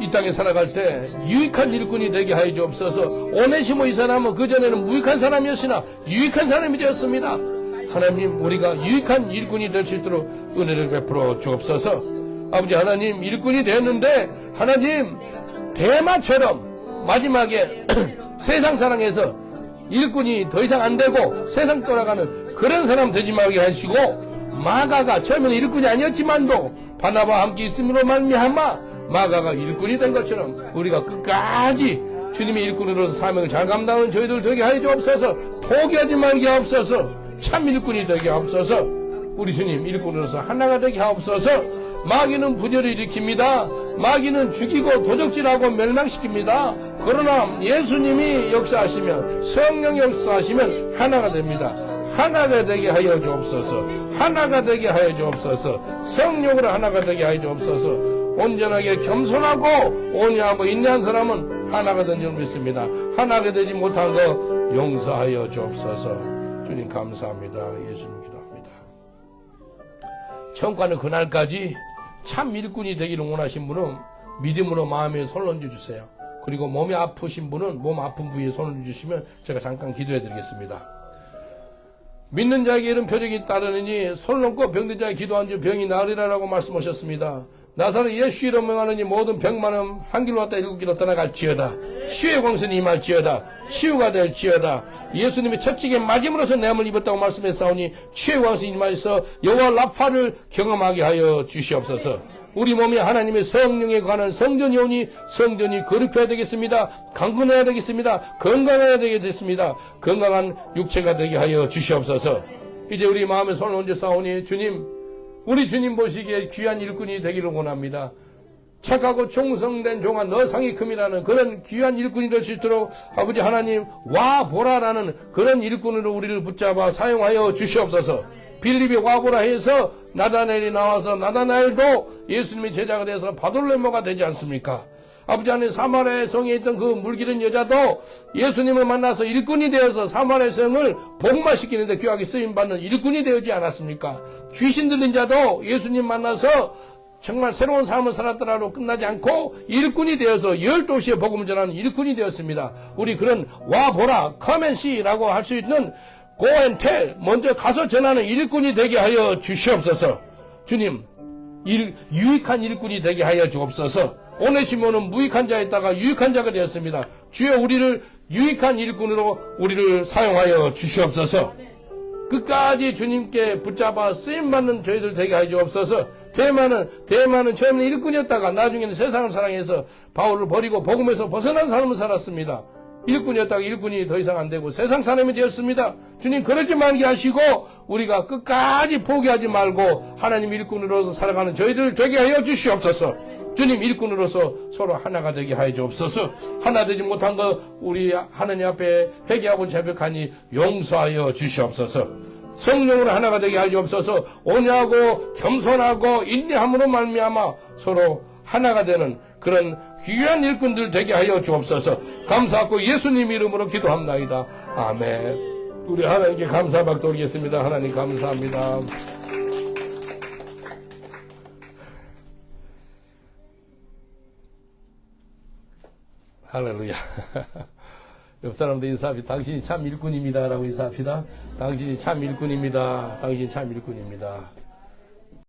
이 땅에 살아갈 때 유익한 일꾼이 되게 하여 주옵소서. 오네시모 이 사람은 그전에는 무익한 사람이었으나 유익한 사람이 되었습니다. 하나님 우리가 유익한 일꾼이 될 수 있도록 은혜를 베풀어 주옵소서. 아버지 하나님 일꾼이 되었는데 하나님 대마처럼 마지막에 세상 사랑해서 일꾼이 더 이상 안 되고 세상 돌아가는 그런 사람 되지 말게 하시고 마가가 처음에는 일꾼이 아니었지만도 바나바와 함께 있음으로 말미암아 마가가 일꾼이 된 것처럼 우리가 끝까지 주님의 일꾼으로서 사명을 잘 감당하는 저희들 되게 하여 주옵소서. 포기하지 말게 하옵소서. 참 일꾼이 되게 하옵소서. 우리 주님 일꾼으로서 하나가 되게 하옵소서. 마귀는 부조를 일으킵니다. 마귀는 죽이고 도적질하고 멸망시킵니다. 그러나 예수님이 역사하시면 성령 역사하시면 하나가 됩니다. 하나가 되게 하여 주옵소서. 하나가 되게 하여 주옵소서. 성령으로 하나가 되게 하여 주옵소서. 온전하게 겸손하고 온유하고 인내한 사람은 하나가 된 줄 믿습니다. 하나가 되지 못한 거 용서하여 주옵소서. 주님 감사합니다. 예수님 기도합니다. 천국가는 그날까지 참 일꾼이 되기를 원하신 분은 믿음으로 마음에 손을 얹어주세요. 그리고 몸이 아프신 분은 몸 아픈 부위에 손을 얹으시면 제가 잠깐 기도해 드리겠습니다. 믿는 자에게 이런 표적이 따르느니 손을 얹고 병든 자에 기도한 주 병이 나으리라라고 말씀하셨습니다. 나사렛 예수 이름으로 명하느니 모든 병만은 한 길로 왔다 7길로 떠나갈지어다. 치유의 광선이 임할지어다. 치유가 될지어다. 예수님의 채찍에 맞음으로써 내암을 입었다고 말씀했사오니 치유의 광선이 임하여서 여호와 라파를 경험하게 하여 주시옵소서. 우리 몸이 하나님의 성령에 관한 성전이 오니 성전이 거룩해야 되겠습니다. 강건해야 되겠습니다. 건강해야 되겠습니다. 건강한 육체가 되게 하여 주시옵소서. 이제 우리 마음에 손을 얹어 싸우니 주님, 우리 주님 보시기에 귀한 일꾼이 되기를 원합니다. 착하고 충성된 종아 너 상이 큼이라는 그런 귀한 일꾼이 될 수 있도록 아버지 하나님 와보라라는 그런 일꾼으로 우리를 붙잡아 사용하여 주시옵소서. 빌립이 와보라 해서 나다나엘이 나와서 나다나엘도 예수님의 제자가 돼서 바돌레모가 되지 않습니까? 아버지 하나님 사마리아 성에 있던 그 물기른 여자도 예수님을 만나서 일꾼이 되어서 사마리아 성을 복음화시키는데 귀하게 쓰임받는 일꾼이 되지 않았습니까? 귀신 들린 자도 예수님 만나서 정말 새로운 삶을 살았더라도 끝나지 않고 일꾼이 되어서 10도시에 복음을 전하는 일꾼이 되었습니다. 우리 그런 와보라, come and see라고 할 수 있는 go and tell, 먼저 가서 전하는 일꾼이 되게 하여 주시옵소서. 주님, 유익한 일꾼이 되게 하여 주옵소서. 오네시모는 무익한 자였다가 유익한 자가 되었습니다. 주여 우리를 유익한 일꾼으로 우리를 사용하여 주시옵소서. 끝까지 주님께 붙잡아 쓰임받는 저희들 되게 하여 주옵소서. 대만은 처음에는 일꾼이었다가 나중에는 세상을 사랑해서 바울을 버리고 복음에서 벗어난 삶을 살았습니다. 일꾼이었다가 일꾼이 더 이상 안 되고 세상 사람이 되었습니다. 주님 그러지 말게 하시고 우리가 끝까지 포기하지 말고 하나님 일꾼으로서 살아가는 저희들 되게 하여 주시옵소서. 주님 일꾼으로서 서로 하나가 되게 하여 주옵소서. 하나 되지 못한 거 우리 하나님 앞에 회개하고 자백하니 용서하여 주시옵소서. 성령으로 하나가 되게 하여 주옵소서. 온유하고 겸손하고 인내함으로 말미암아 서로 하나가 되는 그런 귀한 일꾼들 되게 하여 주옵소서. 감사하고 예수님 이름으로 기도합나이다. 아멘. 우리 하나님께 감사 받도록하겠습니다. 하나님 감사합니다. 할렐루야. 옆 사람도 인사합니다. 당신이 참 일꾼입니다. 라고 인사합시다. 당신이 참 일꾼입니다. 당신이 참 일꾼입니다.